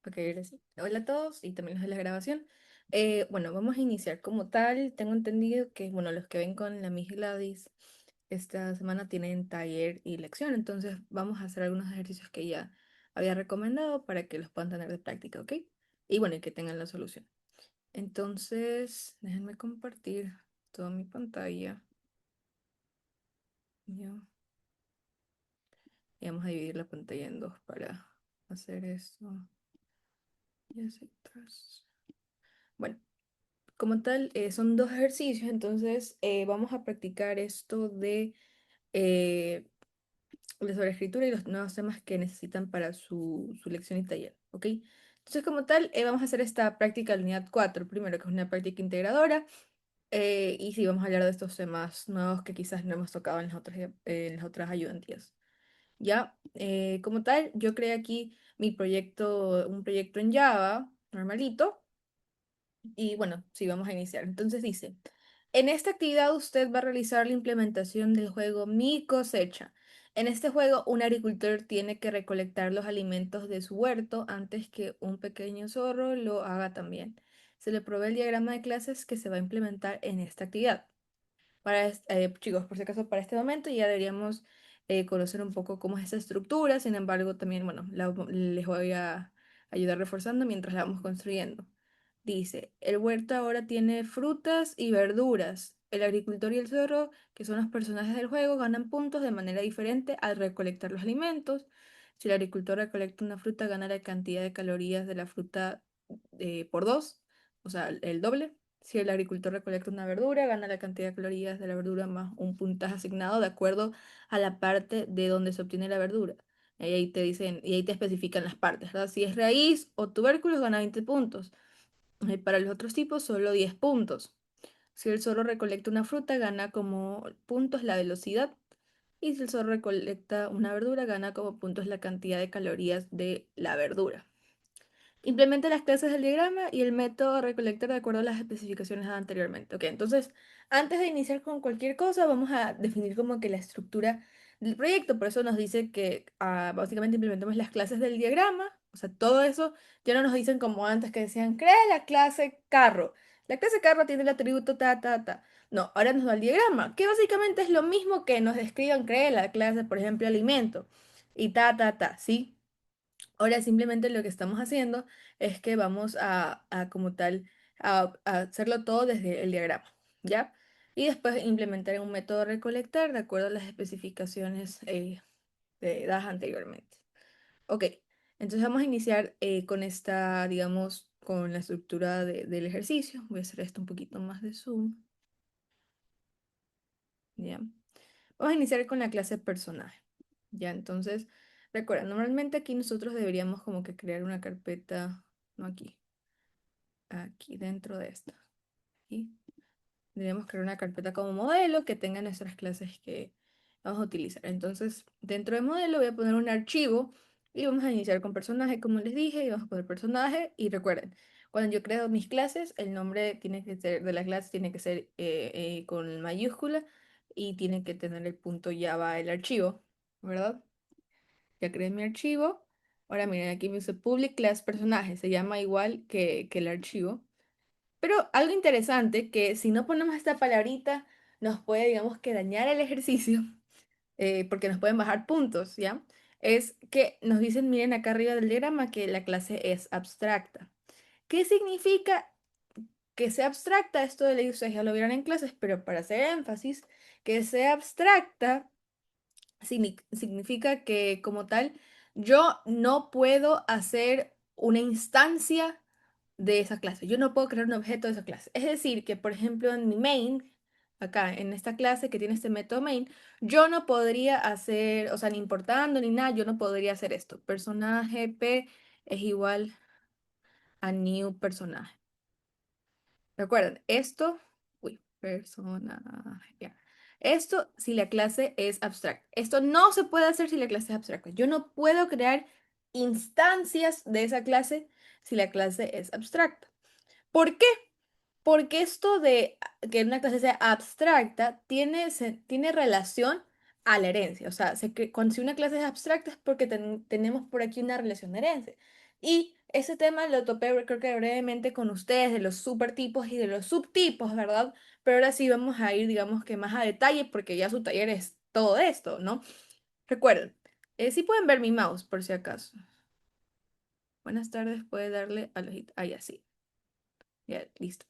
Ok, ahora sí. Hola a todos y también los de la grabación. Bueno, vamos a iniciar como tal. Tengo entendido que, bueno, los que ven con la Miss Gladys esta semana tienen taller y lección, entonces vamos a hacer algunos ejercicios que ella había recomendado para que los puedan tener de práctica, ¿ok? Y bueno, y que tengan la solución. Entonces, déjenme compartir toda mi pantalla. Ya, y vamos a dividir la pantalla en dos para hacer esto. Y aceptas. Bueno. Como tal, son dos ejercicios, entonces vamos a practicar esto eh, de sobreescritura y los nuevos temas que necesitan para su lección y taller, ¿ok? Entonces, como tal, vamos a hacer esta práctica de la unidad 4 primero, que es una práctica integradora, y sí, vamos a hablar de estos temas nuevos que quizás no hemos tocado en las otras ayudantías. Ya, como tal, yo creé aquí un proyecto en Java, normalito. Y bueno, sí, vamos a iniciar. Entonces dice, en esta actividad usted va a realizar la implementación del juego Mi Cosecha. En este juego, un agricultor tiene que recolectar los alimentos de su huerto antes que un pequeño zorro lo haga también. Se le provee el diagrama de clases que se va a implementar en esta actividad. Chicos, por si acaso, para este momento ya deberíamos conocer un poco cómo es esa estructura. Sin embargo, también, bueno, les voy a ayudar reforzando mientras la vamos construyendo. Dice, el huerto ahora tiene frutas y verduras. El agricultor y el zorro, que son los personajes del juego, ganan puntos de manera diferente al recolectar los alimentos. Si el agricultor recolecta una fruta, gana la cantidad de calorías de la fruta por dos, o sea, el doble. Si el agricultor recolecta una verdura, gana la cantidad de calorías de la verdura más un puntaje asignado de acuerdo a la parte de donde se obtiene la verdura. Y ahí te dicen, y ahí te especifican las partes, ¿verdad? Si es raíz o tubérculos, gana 20 puntos. Para los otros tipos, solo 10 puntos. Si el zorro recolecta una fruta, gana como puntos la velocidad. Y si el zorro recolecta una verdura, gana como puntos la cantidad de calorías de la verdura. Implementa las clases del diagrama y el método recolector de acuerdo a las especificaciones dadas anteriormente. Ok, entonces, antes de iniciar con cualquier cosa, vamos a definir como que la estructura del proyecto. Por eso nos dice que básicamente implementemos las clases del diagrama. O sea, todo eso ya no nos dicen como antes que decían, crea la clase carro. La clase carro tiene el atributo ta, ta, ta. No, ahora nos da el diagrama, que básicamente es lo mismo que nos describan, cree la clase, por ejemplo, alimento. Y ta, ta, ta, ¿sí? Ahora simplemente lo que estamos haciendo es que vamos a como tal a hacerlo todo desde el diagrama, ¿ya? Y después implementar un método recolectar de acuerdo a las especificaciones dadas anteriormente. Ok, entonces vamos a iniciar con esta, digamos, con la estructura del ejercicio. Voy a hacer esto un poquito más de zoom, ¿ya? Vamos a iniciar con la clase personaje, ¿ya? Entonces, recuerda, normalmente aquí nosotros deberíamos como que crear una carpeta, no aquí, aquí dentro de esta. ¿Sí? Deberíamos crear una carpeta como modelo que tenga nuestras clases que vamos a utilizar. Entonces, dentro de modelo voy a poner un archivo y vamos a iniciar con personaje, como les dije, y vamos a poner personaje. Y recuerden, cuando yo creo mis clases, el nombre tiene que ser de la clase, tiene que ser con mayúscula y tiene que tener el punto Java el archivo, ¿verdad? Ya creé mi archivo. Ahora miren, aquí me dice public class personaje, se llama igual que el archivo. Pero algo interesante que si no ponemos esta palabrita nos puede, digamos, que dañar el ejercicio, porque nos pueden bajar puntos, ¿ya? Es que nos dicen, miren acá arriba del diagrama, que la clase es abstracta. ¿Qué significa que sea abstracta? Esto de ley ustedes ya lo vieron en clases, pero para hacer énfasis, que sea abstracta significa que como tal, yo no puedo hacer una instancia de esa clase. Yo no puedo crear un objeto de esa clase. Es decir, que por ejemplo en mi main, acá en esta clase que tiene este método main, yo no podría hacer, o sea, ni importando ni nada, yo no podría hacer esto. Personaje P es igual a new personaje. Recuerden, esto, uy, personaje, ya. Esto si la clase es abstracta. Esto no se puede hacer si la clase es abstracta. Yo no puedo crear instancias de esa clase si la clase es abstracta. ¿Por qué? Porque esto de que una clase sea abstracta tiene relación a la herencia. O sea, cuando si una clase es abstracta es porque tenemos por aquí una relación de herencia. Y ese tema lo topé creo que brevemente con ustedes de los supertipos y de los subtipos, ¿verdad? Pero ahora sí vamos a ir, digamos que más a detalle porque ya su taller es todo esto, ¿no? Recuerden, sí pueden ver mi mouse por si acaso. Buenas tardes, puede darle a los... Ah, ya sí, ya, listo.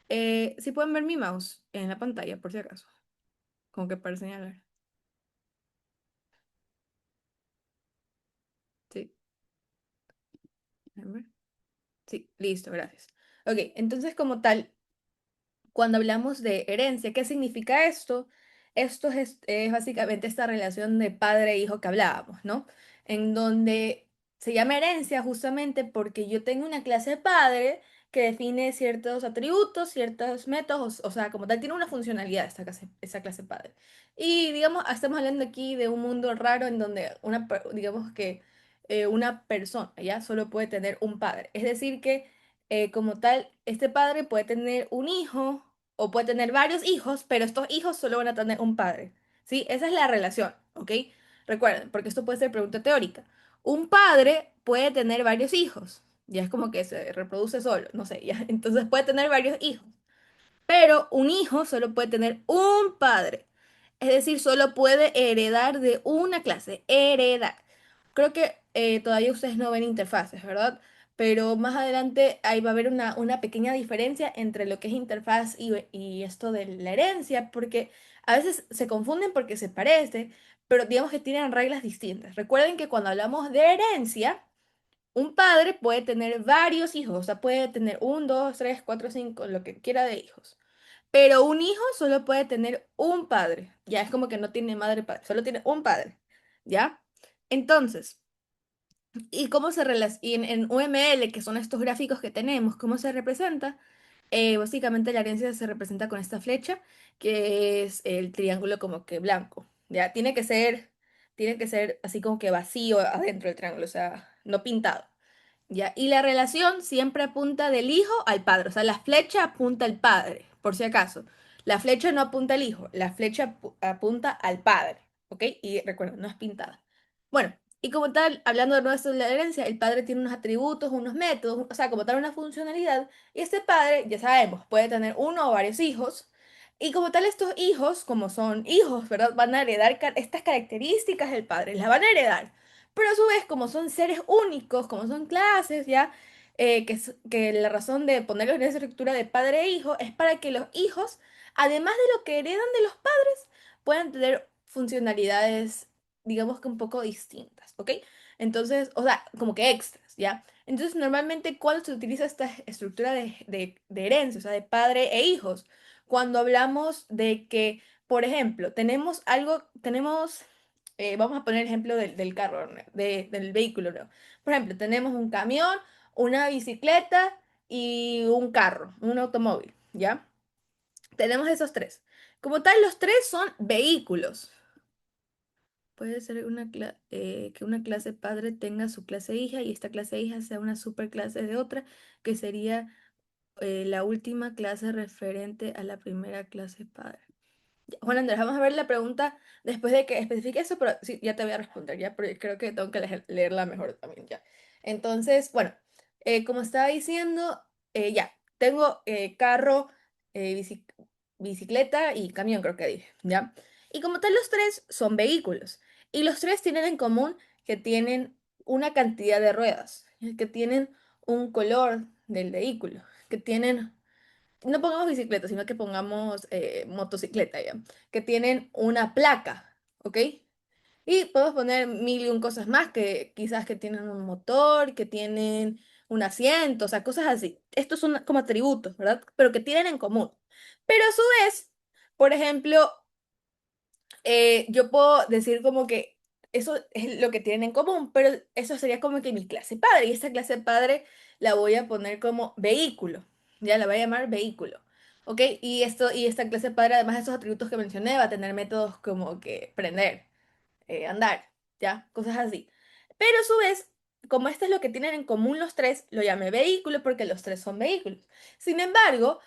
Sí pueden ver mi mouse en la pantalla por si acaso, como que para señalar. Sí, a ver. Sí, listo, gracias. Ok, entonces como tal, cuando hablamos de herencia, ¿qué significa esto? Esto es básicamente esta relación de padre e hijo que hablábamos, ¿no? En donde se llama herencia justamente porque yo tengo una clase padre que define ciertos atributos, ciertos métodos, o sea, como tal, tiene una funcionalidad esa clase padre. Y digamos, estamos hablando aquí de un mundo raro en donde digamos que una persona ya solo puede tener un padre. Es decir, que como tal, este padre puede tener un hijo o puede tener varios hijos, pero estos hijos solo van a tener un padre. ¿Sí? Esa es la relación, ¿ok? Recuerden, porque esto puede ser pregunta teórica. Un padre puede tener varios hijos. Ya es como que se reproduce solo, no sé, ya. Entonces puede tener varios hijos. Pero un hijo solo puede tener un padre. Es decir, solo puede heredar de una clase. Heredar. Creo que todavía ustedes no ven interfaces, ¿verdad? Pero más adelante ahí va a haber una pequeña diferencia entre lo que es interfaz y esto de la herencia, porque a veces se confunden porque se parecen, pero digamos que tienen reglas distintas. Recuerden que cuando hablamos de herencia, un padre puede tener varios hijos, o sea, puede tener un, dos, tres, cuatro, cinco, lo que quiera de hijos. Pero un hijo solo puede tener un padre. Ya es como que no tiene madre padre, solo tiene un padre. ¿Ya? Entonces, ¿y cómo se relaciona? Y en UML, que son estos gráficos que tenemos, ¿cómo se representa? Básicamente la herencia se representa con esta flecha, que es el triángulo como que blanco. ¿Ya? Tiene que ser así como que vacío adentro del triángulo, o sea, no pintado. ¿Ya? Y la relación siempre apunta del hijo al padre, o sea, la flecha apunta al padre, por si acaso. La flecha no apunta al hijo, la flecha apunta al padre, ¿ok? Y recuerda, no es pintada. Bueno, y como tal, hablando de nuevo de la herencia, el padre tiene unos atributos, unos métodos, o sea, como tal, una funcionalidad, y este padre, ya sabemos, puede tener uno o varios hijos, y como tal, estos hijos, como son hijos, ¿verdad? Van a heredar estas características del padre, las van a heredar. Pero a su vez, como son seres únicos, como son clases, ya, que la razón de ponerlos en esa estructura de padre e hijo es para que los hijos, además de lo que heredan de los padres, puedan tener funcionalidades, digamos que un poco distintas, ¿ok? Entonces, o sea, como que extras, ¿ya? Entonces, normalmente, cuando se utiliza esta estructura de herencia, o sea, de padre e hijos, cuando hablamos de que, por ejemplo, vamos a poner el ejemplo del carro, ¿no? Del vehículo, ¿no? Por ejemplo, tenemos un camión, una bicicleta y un carro, un automóvil, ¿ya? Tenemos esos tres. Como tal, los tres son vehículos. Puede ser que una clase padre tenga su clase hija y esta clase hija sea una superclase de otra, que sería la última clase referente a la primera clase padre. Juan Andrés, vamos a ver la pregunta después de que especifique eso, pero sí, ya te voy a responder, ya, pero creo que tengo que leerla mejor también, ya. Entonces, bueno, como estaba diciendo, ya, tengo carro, bicicleta y camión, creo que dije, ¿ya? Y como tal, los tres son vehículos. Y los tres tienen en común que tienen una cantidad de ruedas, que tienen un color del vehículo, que tienen no pongamos bicicleta, sino que pongamos motocicleta ya, que tienen una placa, ¿ok? Y podemos poner mil y un cosas más que quizás que tienen un motor, que tienen un asiento, o sea, cosas así. Estos son como atributos, ¿verdad? Pero que tienen en común. Pero a su vez, por ejemplo, yo puedo decir como que eso es lo que tienen en común, pero eso sería como que mi clase padre, y esta clase padre la voy a poner como vehículo, ya la voy a llamar vehículo, ¿ok? Y esta clase padre, además de esos atributos que mencioné, va a tener métodos como que prender, andar, ya, cosas así. Pero a su vez, como esto es lo que tienen en común los tres, lo llamé vehículo porque los tres son vehículos. Sin embargo,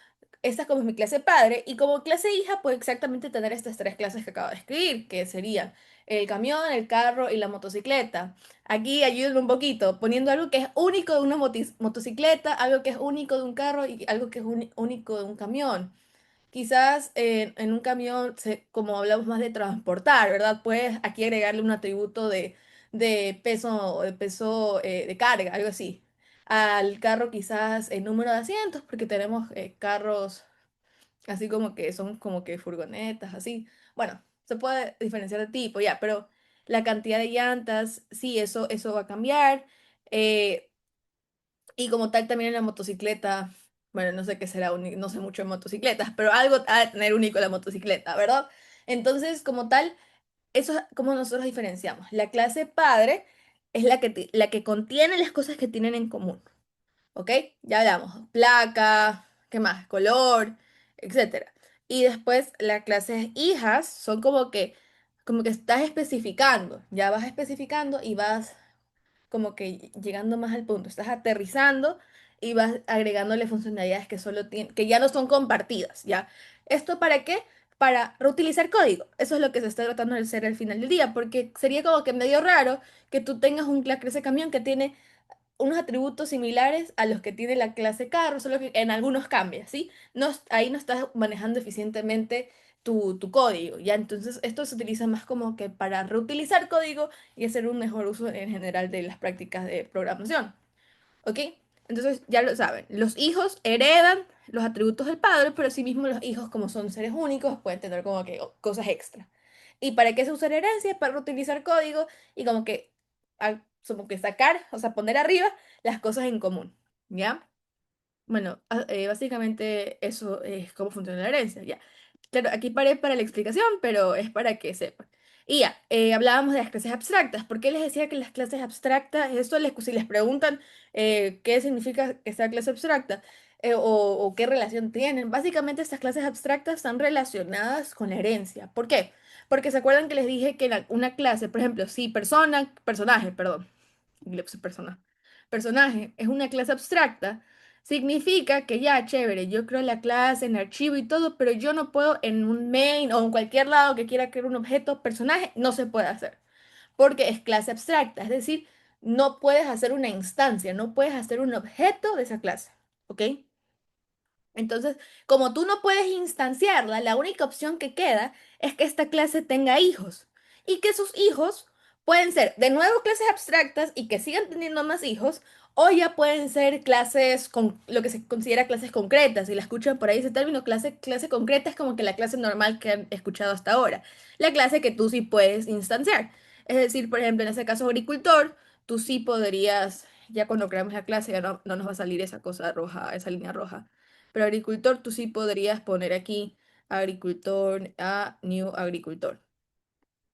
esta como es mi clase padre y como clase hija puede exactamente tener estas tres clases que acabo de escribir, que serían el camión, el carro y la motocicleta. Aquí ayúdenme un poquito, poniendo algo que es único de una motocicleta, algo que es único de un carro y algo que es único de un camión. Quizás en un camión, como hablamos más de transportar, ¿verdad? Puedes aquí agregarle un atributo de peso de carga, algo así. Al carro quizás el número de asientos, porque tenemos carros así como que son como que furgonetas, así. Bueno, se puede diferenciar de tipo, ya, pero la cantidad de llantas, sí, eso va a cambiar. Eh, y como tal también en la motocicleta, bueno, no sé qué será, no sé mucho de motocicletas, pero algo ha de tener único la motocicleta, ¿verdad? Entonces, como tal, eso es como nosotros diferenciamos. La clase padre es la que contiene las cosas que tienen en común, ¿ok? Ya hablamos, placa, ¿qué más? Color, etcétera. Y después las clases hijas son como que estás especificando, ya vas especificando y vas como que llegando más al punto, estás aterrizando y vas agregándole funcionalidades que que ya no son compartidas, ¿ya? ¿Esto para qué? Para reutilizar código. Eso es lo que se está tratando de hacer al final del día, porque sería como que medio raro que tú tengas un clase camión que tiene unos atributos similares a los que tiene la clase carro, solo que en algunos cambia, ¿sí? No, ahí no estás manejando eficientemente tu código, ¿ya? Entonces esto se utiliza más como que para reutilizar código y hacer un mejor uso en general de las prácticas de programación. ¿Ok? Entonces ya lo saben, los hijos heredan los atributos del padre, pero asimismo los hijos, como son seres únicos, pueden tener como que cosas extra. ¿Y para qué se usa la herencia? Para reutilizar código y como que sacar, o sea, poner arriba las cosas en común. ¿Ya? Bueno, básicamente eso es cómo funciona la herencia, ya. Claro, aquí paré para la explicación, pero es para que sepan. Y ya, hablábamos de las clases abstractas. ¿Por qué les decía que las clases abstractas, si les preguntan qué significa esta clase abstracta o qué relación tienen? Básicamente estas clases abstractas están relacionadas con la herencia. ¿Por qué? Porque se acuerdan que les dije que en una clase, por ejemplo, si personaje, perdón, le puse personaje es una clase abstracta, significa que ya, chévere, yo creo la clase en archivo y todo, pero yo no puedo en un main o en cualquier lado que quiera crear un objeto personaje, no se puede hacer, porque es clase abstracta, es decir, no puedes hacer una instancia, no puedes hacer un objeto de esa clase, ¿ok? Entonces, como tú no puedes instanciarla, la única opción que queda es que esta clase tenga hijos y que sus hijos pueden ser de nuevo clases abstractas y que sigan teniendo más hijos o ya pueden ser clases con lo que se considera clases concretas. Si la escuchan por ahí ese término, clase concreta es como que la clase normal que han escuchado hasta ahora, la clase que tú sí puedes instanciar. Es decir, por ejemplo, en ese caso agricultor, tú sí podrías, ya cuando creamos la clase ya no nos va a salir esa cosa roja, esa línea roja, pero agricultor, tú sí podrías poner aquí agricultor a new agricultor,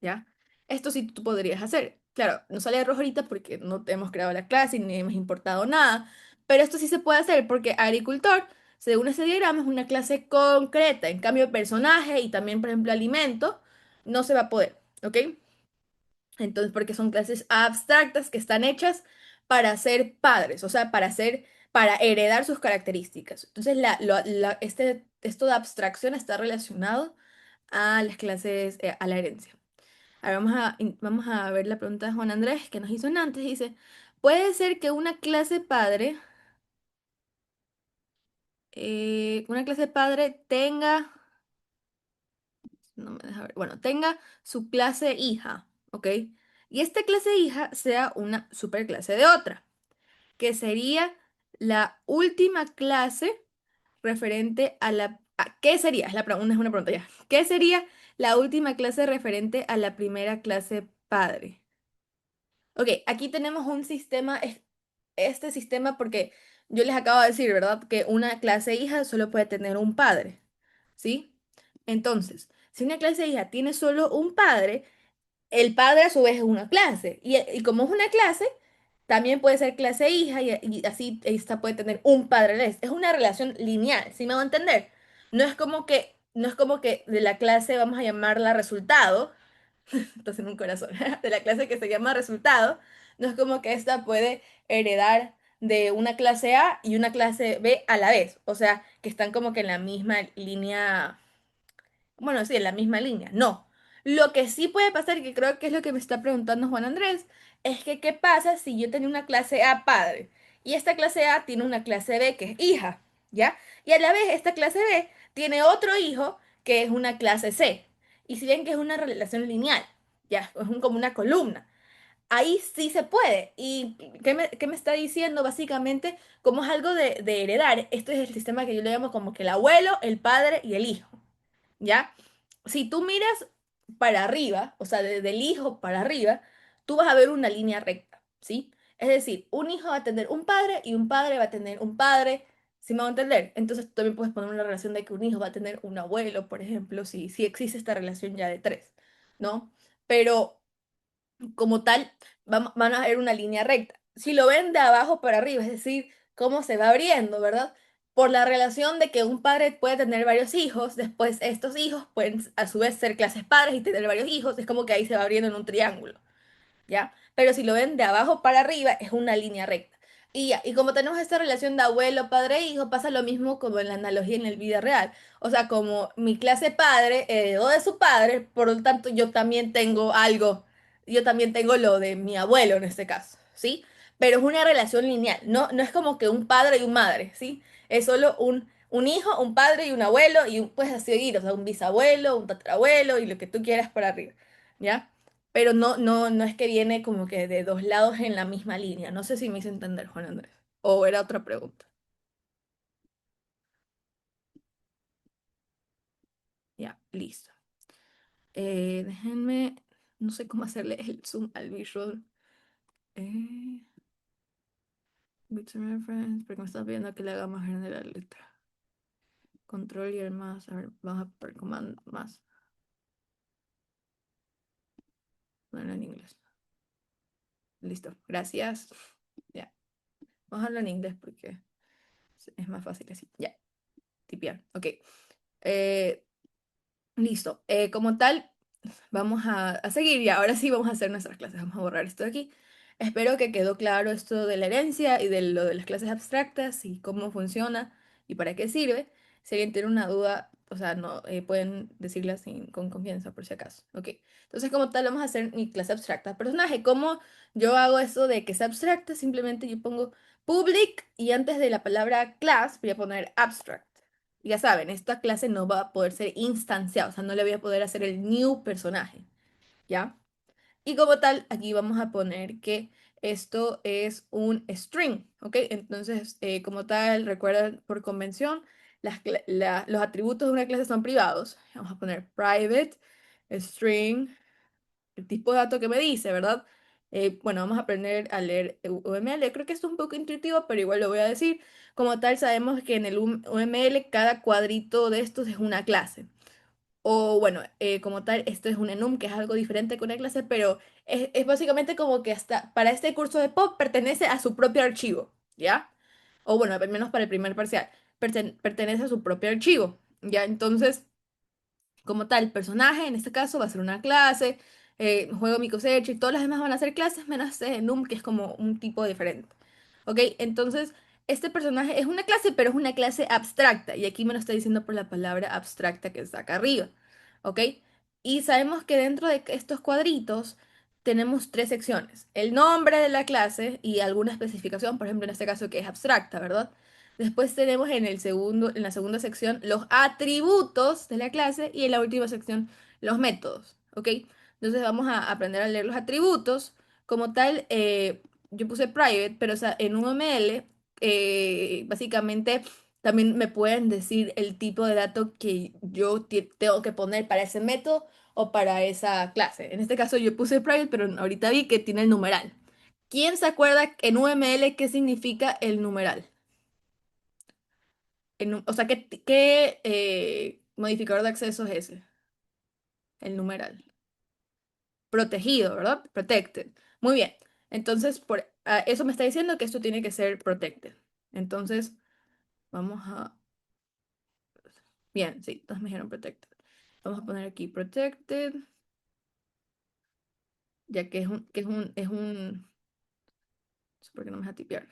¿ya? Esto sí tú podrías hacer. Claro, no sale rojo ahorita porque no hemos creado la clase ni hemos importado nada, pero esto sí se puede hacer porque agricultor, según ese diagrama, es una clase concreta. En cambio, personaje y también, por ejemplo, alimento, no se va a poder, ¿ok? Entonces, porque son clases abstractas que están hechas para ser padres, o sea, para heredar sus características. Entonces, esto de abstracción está relacionado a las clases, a la herencia. Ahora vamos a ver la pregunta de Juan Andrés que nos hizo antes. Dice, ¿puede ser que una clase padre tenga, no me deja ver, bueno, tenga su clase hija, ¿ok? Y esta clase hija sea una superclase de otra, que sería la última clase referente a ¿qué sería? Es una pregunta ya. ¿Qué sería la última clase referente a la primera clase padre? Ok, aquí tenemos un sistema, este sistema porque yo les acabo de decir, ¿verdad? Que una clase hija solo puede tener un padre, ¿sí? Entonces, si una clase hija tiene solo un padre, el padre a su vez es una clase. Y como es una clase, también puede ser clase hija y así esta puede tener un padre a la vez. Es una relación lineal, ¿sí me va a entender? No es como que de la clase vamos a llamarla resultado, está haciendo un corazón, de la clase que se llama resultado, No es como que esta puede heredar de una clase A y una clase B a la vez. O sea, que están como que en la misma línea, bueno, sí, en la misma línea. No. Lo que sí puede pasar, y que creo que es lo que me está preguntando Juan Andrés, es que qué pasa si yo tenía una clase A padre y esta clase A tiene una clase B que es hija, ¿ya? Y a la vez esta clase B tiene otro hijo que es una clase C. Y si ven que es una relación lineal, ya, como una columna. Ahí sí se puede. ¿Y qué me está diciendo? Básicamente, como es algo de heredar, esto es el sistema que yo le llamo como que el abuelo, el padre y el hijo. ¿Ya? Si tú miras para arriba, o sea, desde el hijo para arriba, tú vas a ver una línea recta, ¿sí? Es decir, un hijo va a tener un padre y un padre va a tener un padre, ¿sí me va a entender? Entonces tú también puedes poner una relación de que un hijo va a tener un abuelo, por ejemplo, si existe esta relación ya de tres, ¿no? Pero como tal, van a ver una línea recta. Si lo ven de abajo para arriba, es decir, cómo se va abriendo, ¿verdad? Por la relación de que un padre puede tener varios hijos, después estos hijos pueden a su vez ser clases padres y tener varios hijos, es como que ahí se va abriendo en un triángulo. ¿Ya? Pero si lo ven de abajo para arriba, es una línea recta. Y ya, y como tenemos esta relación de abuelo, padre e hijo, pasa lo mismo como en la analogía en el vida real. O sea, como mi clase padre heredó de su padre, por lo tanto yo también tengo algo, yo también tengo lo de mi abuelo en este caso, ¿sí? Pero es una relación lineal, no es como que un padre y un madre, ¿sí? Es solo un hijo, un padre y un abuelo, y puedes así seguir, o sea, un bisabuelo, un tatarabuelo y lo que tú quieras para arriba, ¿ya? Pero no es que viene como que de dos lados en la misma línea. No sé si me hice entender, Juan Andrés. O era otra pregunta. Ya, listo. Déjenme, no sé cómo hacerle el zoom al visual. Eh, Bits and reference, porque me está pidiendo que le haga más grande la letra. Control y el más. A ver, vamos a poner comando más. Ponerlo en inglés. Listo, gracias. Ya, vamos a hablar en inglés porque es más fácil así. Ya, tipear. Ok. Eh, Listo. Como tal, vamos a seguir y ahora sí vamos a hacer nuestras clases. Vamos a borrar esto de aquí. Espero que quedó claro esto de la herencia y de lo de las clases abstractas y cómo funciona y para qué sirve. Si alguien tiene una duda, o sea, no pueden decirla con confianza por si acaso. Ok. Entonces, como tal, vamos a hacer mi clase abstracta personaje. ¿Cómo yo hago eso de que sea abstracta? Simplemente yo pongo public y antes de la palabra class voy a poner abstract. Ya saben, esta clase no va a poder ser instanciada, o sea, no le voy a poder hacer el new personaje, ¿ya? Y como tal, aquí vamos a poner que esto es un string, ¿ok? Entonces, como tal, recuerden por convención, los atributos de una clase son privados. Vamos a poner private, string, el tipo de dato que me dice, ¿verdad? Bueno, vamos a aprender a leer UML. Creo que esto es un poco intuitivo, pero igual lo voy a decir. Como tal, sabemos que en el UML cada cuadrito de estos es una clase. O bueno, como tal, esto es un enum, que es algo diferente que una clase, pero es básicamente como que hasta para este curso de POP pertenece a su propio archivo, ¿ya? O bueno, al menos para el primer parcial, pertenece a su propio archivo, ¿ya? Entonces, como tal, personaje en este caso va a ser una clase, juego mi cosecha y todas las demás van a ser clases, menos Num, que es como un tipo diferente. ¿Ok? Entonces, este personaje es una clase, pero es una clase abstracta. Y aquí me lo está diciendo por la palabra abstracta que está acá arriba. ¿Ok? Y sabemos que dentro de estos cuadritos tenemos tres secciones. El nombre de la clase y alguna especificación, por ejemplo, en este caso que es abstracta, ¿verdad? Después tenemos en la segunda sección los atributos de la clase y en la última sección los métodos, ¿ok? Entonces vamos a aprender a leer los atributos. Como tal, yo puse private, pero o sea, en un UML, básicamente también me pueden decir el tipo de dato que yo tengo que poner para ese método o para esa clase. En este caso yo puse private, pero ahorita vi que tiene el numeral. ¿Quién se acuerda en UML qué significa el numeral? O sea, ¿qué modificador de acceso es ese? El numeral. Protegido, ¿verdad? Protected. Muy bien. Entonces, eso me está diciendo que esto tiene que ser protected. Entonces, vamos a... Bien, sí, todos me dijeron protected. Vamos a poner aquí protected, ya que es un ¿Por qué no me deja tipear?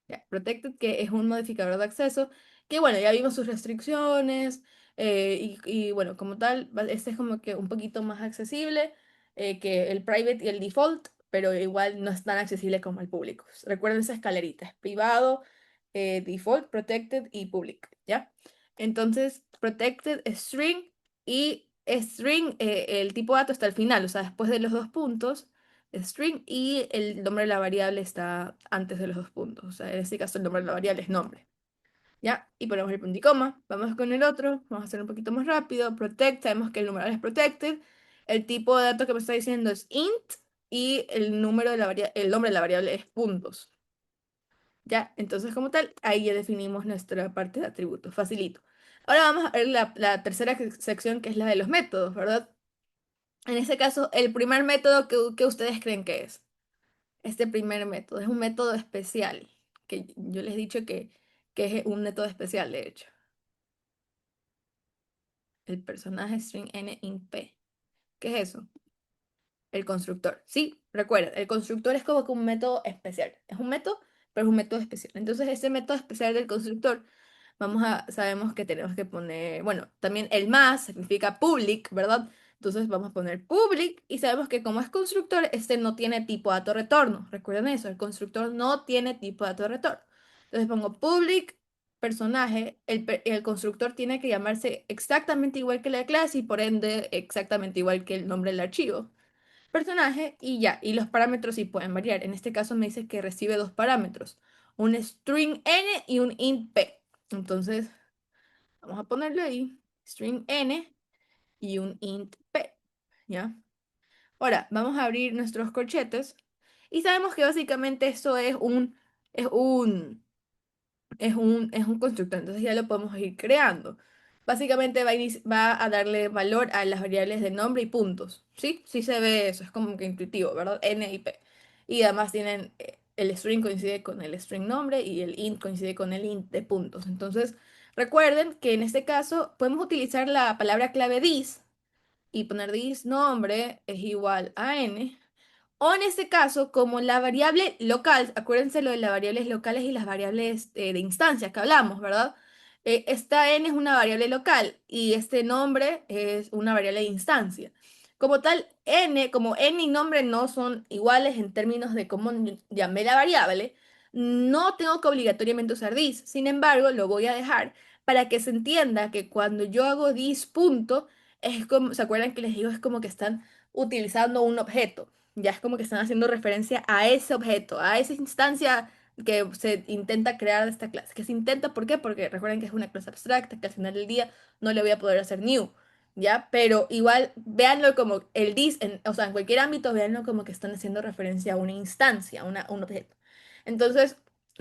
Ya, Protected, que es un modificador de acceso, que bueno, ya vimos sus restricciones, y bueno, como tal, este es como que un poquito más accesible que el private y el default, pero igual no es tan accesible como el público. Recuerden esa escalerita, es privado, default, protected y public, ¿ya? Entonces, protected es string y string, el tipo de dato está al final, o sea, después de los dos puntos string y el nombre de la variable está antes de los dos puntos. O sea, en este caso el nombre de la variable es nombre. ¿Ya? Y ponemos el punto y coma. Vamos con el otro. Vamos a hacer un poquito más rápido. Protect, sabemos que el numeral es protected. El tipo de dato que me está diciendo es int y el número de la el nombre de la variable es puntos. ¿Ya? Entonces, como tal, ahí ya definimos nuestra parte de atributos. Facilito. Ahora vamos a ver la tercera sección que es la de los métodos, ¿verdad? En este caso, el primer método que ustedes creen que es. Este primer método es un método especial, que yo les he dicho que es un método especial, de hecho. El personaje string n int p. ¿Qué es eso? El constructor. Sí, recuerda, el constructor es como que un método especial. Es un método, pero es un método especial. Entonces, ese método especial del constructor, sabemos que tenemos que poner, bueno, también el más significa public, ¿verdad? Entonces vamos a poner public y sabemos que como es constructor, este no tiene tipo dato retorno. Recuerden eso, el constructor no tiene tipo dato retorno. Entonces pongo public personaje, el constructor tiene que llamarse exactamente igual que la clase y por ende exactamente igual que el nombre del archivo personaje y ya, y los parámetros sí pueden variar. En este caso me dice que recibe dos parámetros, un string n y un int p. Entonces, vamos a ponerlo ahí, string n y un int p, ¿ya? Ahora, vamos a abrir nuestros corchetes y sabemos que básicamente eso es un es un constructor, entonces ya lo podemos ir creando. Básicamente va a darle valor a las variables de nombre y puntos, ¿sí? Sí se ve eso, es como que intuitivo, ¿verdad? N y P. Y además tienen, el string coincide con el string nombre y el int coincide con el int de puntos. Entonces, recuerden que en este caso podemos utilizar la palabra clave this y poner this nombre es igual a n. O en este caso, como la variable local, acuérdense lo de las variables locales y las variables de instancias que hablamos, ¿verdad? Esta n es una variable local y este nombre es una variable de instancia. Como tal, n, como n y nombre no son iguales en términos de cómo llamé la variable, no tengo que obligatoriamente usar this. Sin embargo, lo voy a dejar para que se entienda que cuando yo hago this punto, es como, ¿se acuerdan que les digo? Es como que están utilizando un objeto. Ya es como que están haciendo referencia a ese objeto, a esa instancia que se intenta crear de esta clase. Que se intenta, ¿por qué? Porque recuerden que es una clase abstracta, que al final del día no le voy a poder hacer new, ¿ya? Pero igual, véanlo como el this, o sea, en cualquier ámbito, véanlo como que están haciendo referencia a una instancia, a un objeto. Entonces,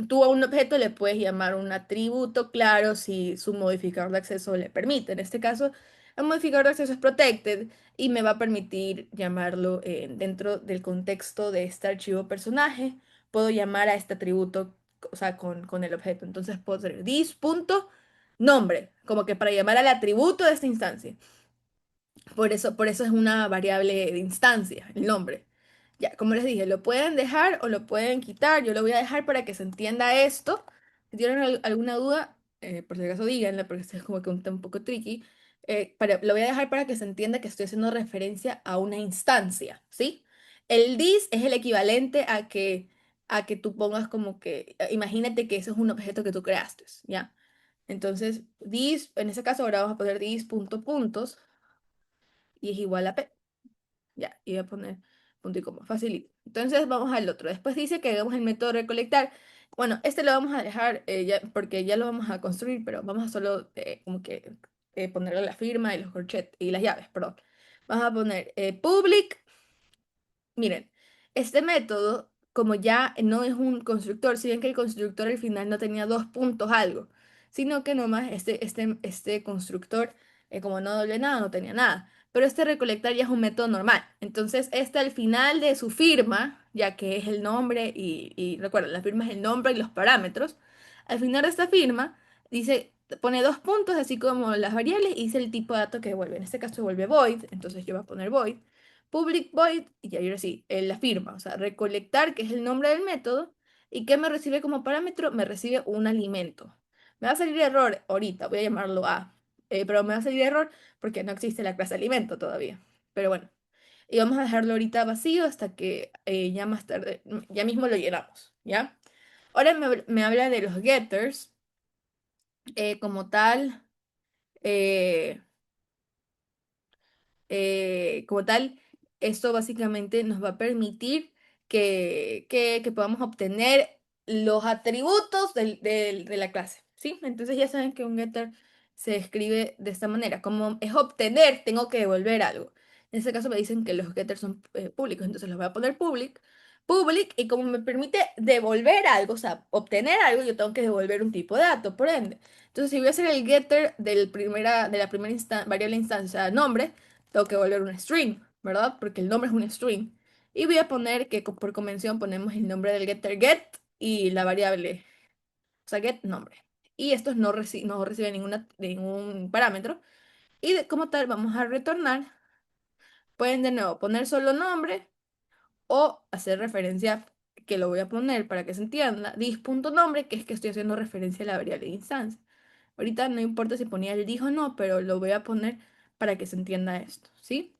tú a un objeto le puedes llamar un atributo, claro, si su modificador de acceso le permite. En este caso, el modificador de acceso es protected y me va a permitir llamarlo dentro del contexto de este archivo personaje. Puedo llamar a este atributo, o sea, con el objeto. Entonces puedo tener this.nombre, como que para llamar al atributo de esta instancia. Por eso es una variable de instancia, el nombre. Ya, como les dije, lo pueden dejar o lo pueden quitar. Yo lo voy a dejar para que se entienda esto. Si tienen alguna duda, por si acaso díganla, porque esto es como que un tema un poco tricky. Lo voy a dejar para que se entienda que estoy haciendo referencia a una instancia, ¿sí? El this es el equivalente a que tú pongas como que, imagínate que eso es un objeto que tú creaste, ¿ya? Entonces, this, en ese caso ahora vamos a poner this punto puntos y es igual a P. Ya, y voy a poner punto y coma, facilito. Entonces vamos al otro. Después dice que hagamos el método recolectar. Bueno, este lo vamos a dejar ya, porque ya lo vamos a construir, pero vamos a solo como que ponerle la firma y los corchetes y las llaves, perdón. Vamos a poner public. Miren, este método, como ya no es un constructor, si ven que el constructor al final no tenía dos puntos algo, sino que nomás este constructor, como no doble nada, no tenía nada. Pero este recolectar ya es un método normal. Entonces, este al final de su firma, ya que es el nombre y recuerda, la firma es el nombre y los parámetros, al final de esta firma dice, pone dos puntos, así como las variables, y dice el tipo de dato que devuelve. En este caso devuelve void, entonces yo voy a poner void public void, y ahora sí, la firma, o sea, recolectar, que es el nombre del método, y que me recibe como parámetro, me recibe un alimento. Me va a salir error ahorita, voy a llamarlo A, pero me va a salir error porque no existe la clase alimento todavía. Pero bueno, y vamos a dejarlo ahorita vacío hasta que ya más tarde, ya mismo lo llenamos, ¿ya? Ahora me habla de los getters, como tal. eh, como tal, esto básicamente nos va a permitir que podamos obtener los atributos de la clase, ¿sí? Entonces ya saben que un getter se escribe de esta manera. Como es obtener, tengo que devolver algo. En este caso me dicen que los getters son públicos, entonces los voy a poner public, y como me permite devolver algo, o sea, obtener algo, yo tengo que devolver un tipo de dato, por ende. Entonces, si voy a hacer el getter de la primera variable instancia, o sea, nombre, tengo que volver un string, ¿verdad? Porque el nombre es un string. Y voy a poner que por convención ponemos el nombre del getter get y la variable, o sea, get nombre. Y estos no reciben ningún parámetro. Y como tal vamos a retornar. Pueden de nuevo poner solo nombre o hacer referencia, que lo voy a poner para que se entienda, dis.nombre, que es que estoy haciendo referencia a la variable de instancia. Ahorita no importa si ponía el dis o no, pero lo voy a poner para que se entienda esto, ¿sí?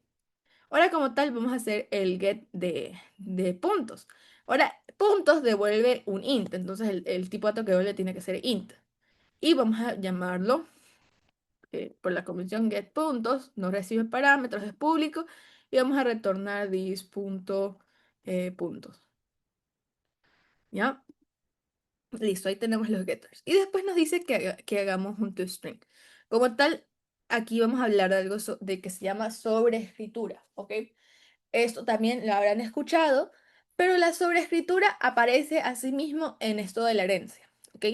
Ahora como tal vamos a hacer el get de puntos. Ahora, puntos devuelve un int, entonces el tipo de dato que devuelve tiene que ser int. Y vamos a llamarlo por la convención get puntos, no recibe parámetros, es público, y vamos a retornar puntos. ¿Ya? Listo, ahí tenemos los getters. Y después nos dice que hagamos un toString. Como tal, aquí vamos a hablar de algo de que se llama sobreescritura, ¿ok? Esto también lo habrán escuchado, pero la sobreescritura aparece asimismo en esto de la herencia, ¿ok?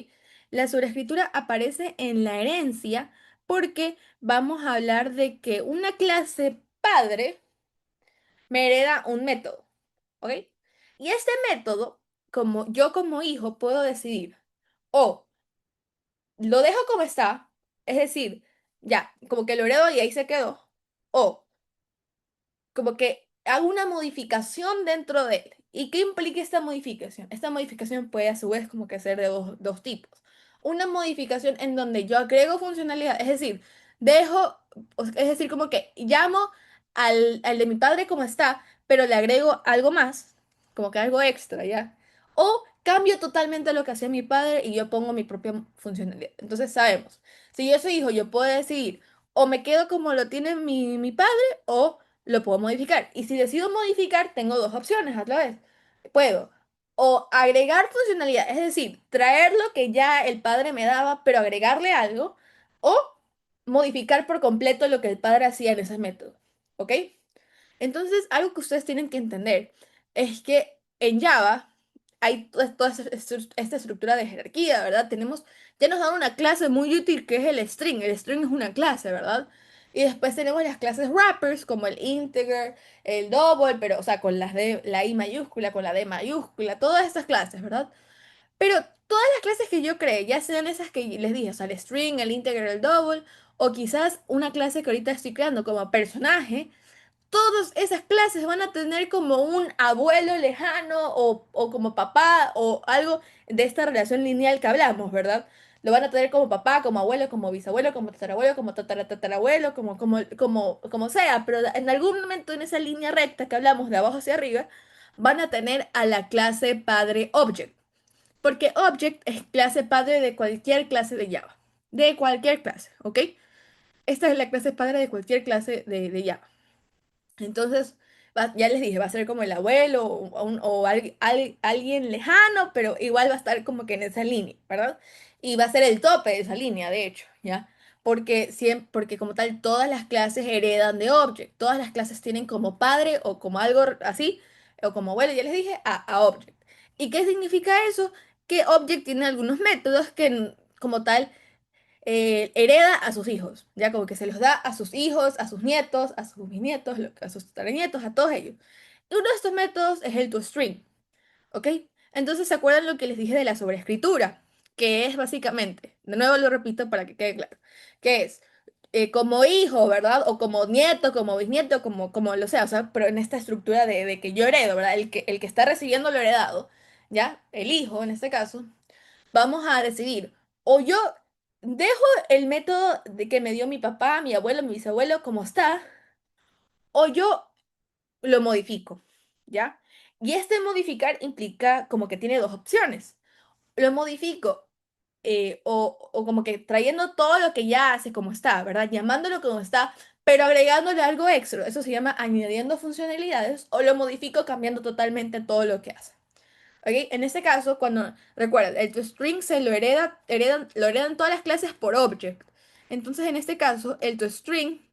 La sobreescritura aparece en la herencia porque vamos a hablar de que una clase padre me hereda un método, ¿ok? Y este método, como yo como hijo puedo decidir, o lo dejo como está, es decir, ya, como que lo heredo y ahí se quedó, o como que hago una modificación dentro de él. ¿Y qué implica esta modificación? Esta modificación puede a su vez como que ser de dos tipos. Una modificación en donde yo agrego funcionalidad, es decir, es decir, como que llamo al de mi padre como está, pero le agrego algo más, como que algo extra, ¿ya? O cambio totalmente lo que hacía mi padre y yo pongo mi propia funcionalidad. Entonces sabemos, si yo soy hijo, yo puedo decidir o me quedo como lo tiene mi padre o lo puedo modificar. Y si decido modificar, tengo dos opciones a la vez. Puedo o agregar funcionalidad, es decir, traer lo que ya el padre me daba, pero agregarle algo, o modificar por completo lo que el padre hacía en ese método. ¿Ok? Entonces, algo que ustedes tienen que entender es que en Java hay toda esta estructura de jerarquía, ¿verdad? Ya nos dan una clase muy útil que es el string. El string es una clase, ¿verdad? Y después tenemos las clases wrappers como el integer, el double, pero, o sea, con la I mayúscula, con la D mayúscula, todas estas clases, ¿verdad? Pero todas las clases que yo creé, ya sean esas que les dije, o sea, el string, el integer, el double, o quizás una clase que ahorita estoy creando como personaje, todas esas clases van a tener como un abuelo lejano o como papá o algo de esta relación lineal que hablamos, ¿verdad? Lo van a tener como papá, como abuelo, como bisabuelo, como tatarabuelo, como tatarabuelo, como sea, pero en algún momento en esa línea recta que hablamos de abajo hacia arriba, van a tener a la clase padre object, porque object es clase padre de cualquier clase de Java, de cualquier clase, ¿ok? Esta es la clase padre de cualquier clase de Java. Entonces, ya les dije, va a ser como el abuelo o alguien lejano, pero igual va a estar como que en esa línea, ¿verdad? Y va a ser el tope de esa línea, de hecho, ¿ya? Porque como tal, todas las clases heredan de Object. Todas las clases tienen como padre o como algo así, o como abuelo, ya les dije, a Object. ¿Y qué significa eso? Que Object tiene algunos métodos que como tal hereda a sus hijos, ya como que se los da a sus hijos, a sus nietos, a sus bisnietos, a sus tataranietos, a todos ellos. Y uno de estos métodos es el toString, ¿ok? Entonces, ¿se acuerdan lo que les dije de la sobreescritura? Que es básicamente, de nuevo lo repito para que quede claro, que es, como hijo, ¿verdad? O como nieto, como bisnieto, como lo sea, o sea, pero en esta estructura de que yo heredo, ¿verdad? El que está recibiendo lo heredado, ¿ya? El hijo, en este caso, vamos a decidir, o yo dejo el método de que me dio mi papá, mi abuelo, mi bisabuelo, como está, o yo lo modifico, ¿ya? Y este modificar implica como que tiene dos opciones. Lo modifico o como que trayendo todo lo que ya hace como está, ¿verdad? Llamándolo como está, pero agregándole algo extra. Eso se llama añadiendo funcionalidades o lo modifico cambiando totalmente todo lo que hace. ¿Ok? En este caso, cuando, recuerda, el toString se lo heredan todas las clases por object. Entonces, en este caso, el toString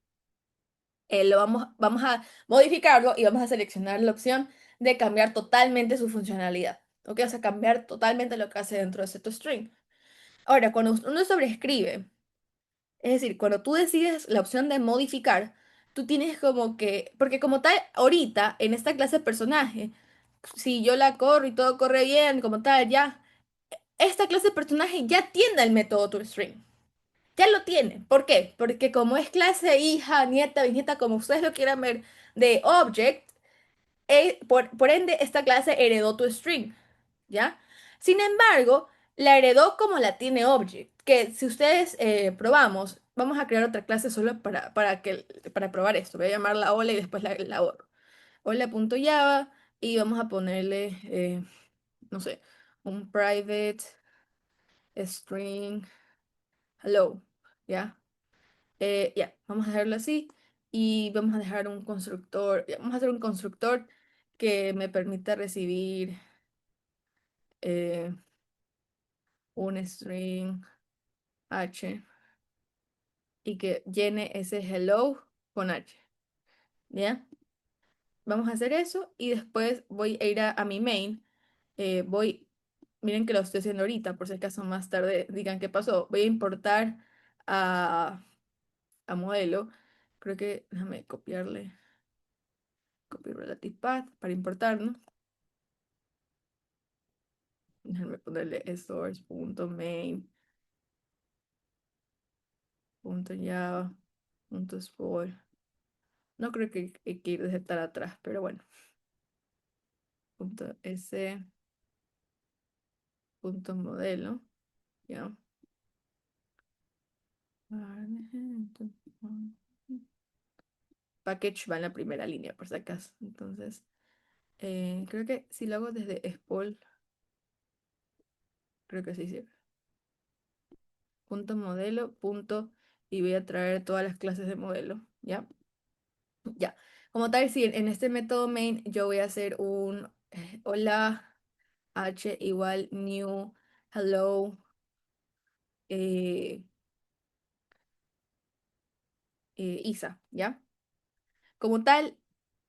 vamos a modificarlo y vamos a seleccionar la opción de cambiar totalmente su funcionalidad. ¿Ok? O sea, cambiar totalmente lo que hace dentro de ese toString. Ahora, cuando uno sobreescribe, es decir, cuando tú decides la opción de modificar, tú tienes como que, porque como tal, ahorita, en esta clase de personaje, si yo la corro y todo corre bien, como tal, ya, esta clase de personaje ya tiene el método toString. Ya lo tiene. ¿Por qué? Porque como es clase hija, nieta, bisnieta, como ustedes lo quieran ver, de object, por ende, esta clase heredó tu string, ¿ya? Sin embargo, la heredó como la tiene object, que si ustedes probamos, vamos a crear otra clase solo para probar esto. Voy a llamarla hola y después la borro. Hola.java y vamos a ponerle, no sé, un private string hello, ¿ya? Ya, vamos a dejarlo así y vamos a dejar un constructor, ya, vamos a hacer un constructor que me permita recibir eh, un string h y que llene ese hello con h, ¿ya? Vamos a hacer eso y después voy a ir a mi main, miren que lo estoy haciendo ahorita, por si acaso más tarde digan qué pasó, voy a importar a, a modelo, creo que, déjame copiarle, copy relative path para importar, ¿no? Déjenme ponerle source.main.java.spoil. No creo que hay que ir desde tan atrás, pero bueno. .s, punto modelo, ya. Package va en la primera línea, por si acaso. Entonces, creo que si lo hago desde spoil, creo que sí sirve. Punto modelo, punto, y voy a traer todas las clases de modelo, ¿ya? Ya. Como tal, si en este método main yo voy a hacer un hola h igual new hello eh, Isa, ¿ya? Como tal,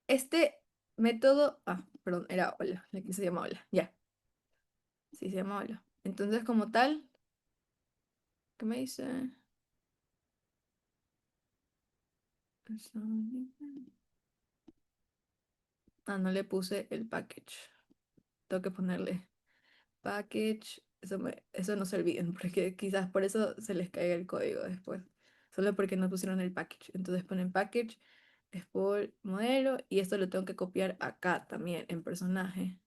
este método, perdón, era hola, aquí se llama hola, ya, sí se llama hola. Entonces, como tal, ¿qué me dice? No le puse el package. Tengo que ponerle package, eso no se olviden, porque quizás por eso se les caiga el código después, solo porque no pusieron el package. Entonces ponen package, export modelo, y esto lo tengo que copiar acá también en personaje,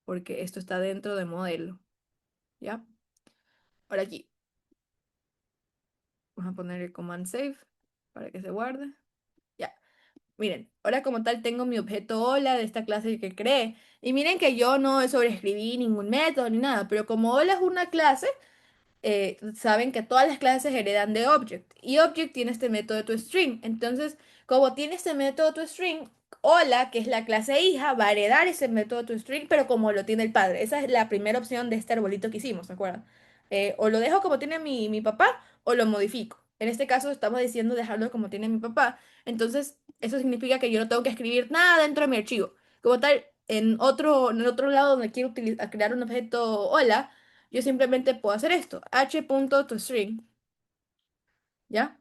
porque esto está dentro de modelo, ¿ya? Ahora aquí, vamos a poner el command save para que se guarde. Ya, miren, ahora como tal tengo mi objeto hola de esta clase que creé. Y miren que yo no sobreescribí ningún método ni nada, pero como hola es una clase, saben que todas las clases heredan de object y object tiene este método toString. Entonces, como tiene este método toString, hola, que es la clase hija, va a heredar ese método toString, pero como lo tiene el padre. Esa es la primera opción de este arbolito que hicimos, ¿se acuerdan? O lo dejo como tiene mi papá o lo modifico. En este caso estamos diciendo dejarlo como tiene mi papá. Entonces, eso significa que yo no tengo que escribir nada dentro de mi archivo. Como tal, en el otro lado donde quiero crear un objeto hola, yo simplemente puedo hacer esto, h.toString, ¿ya?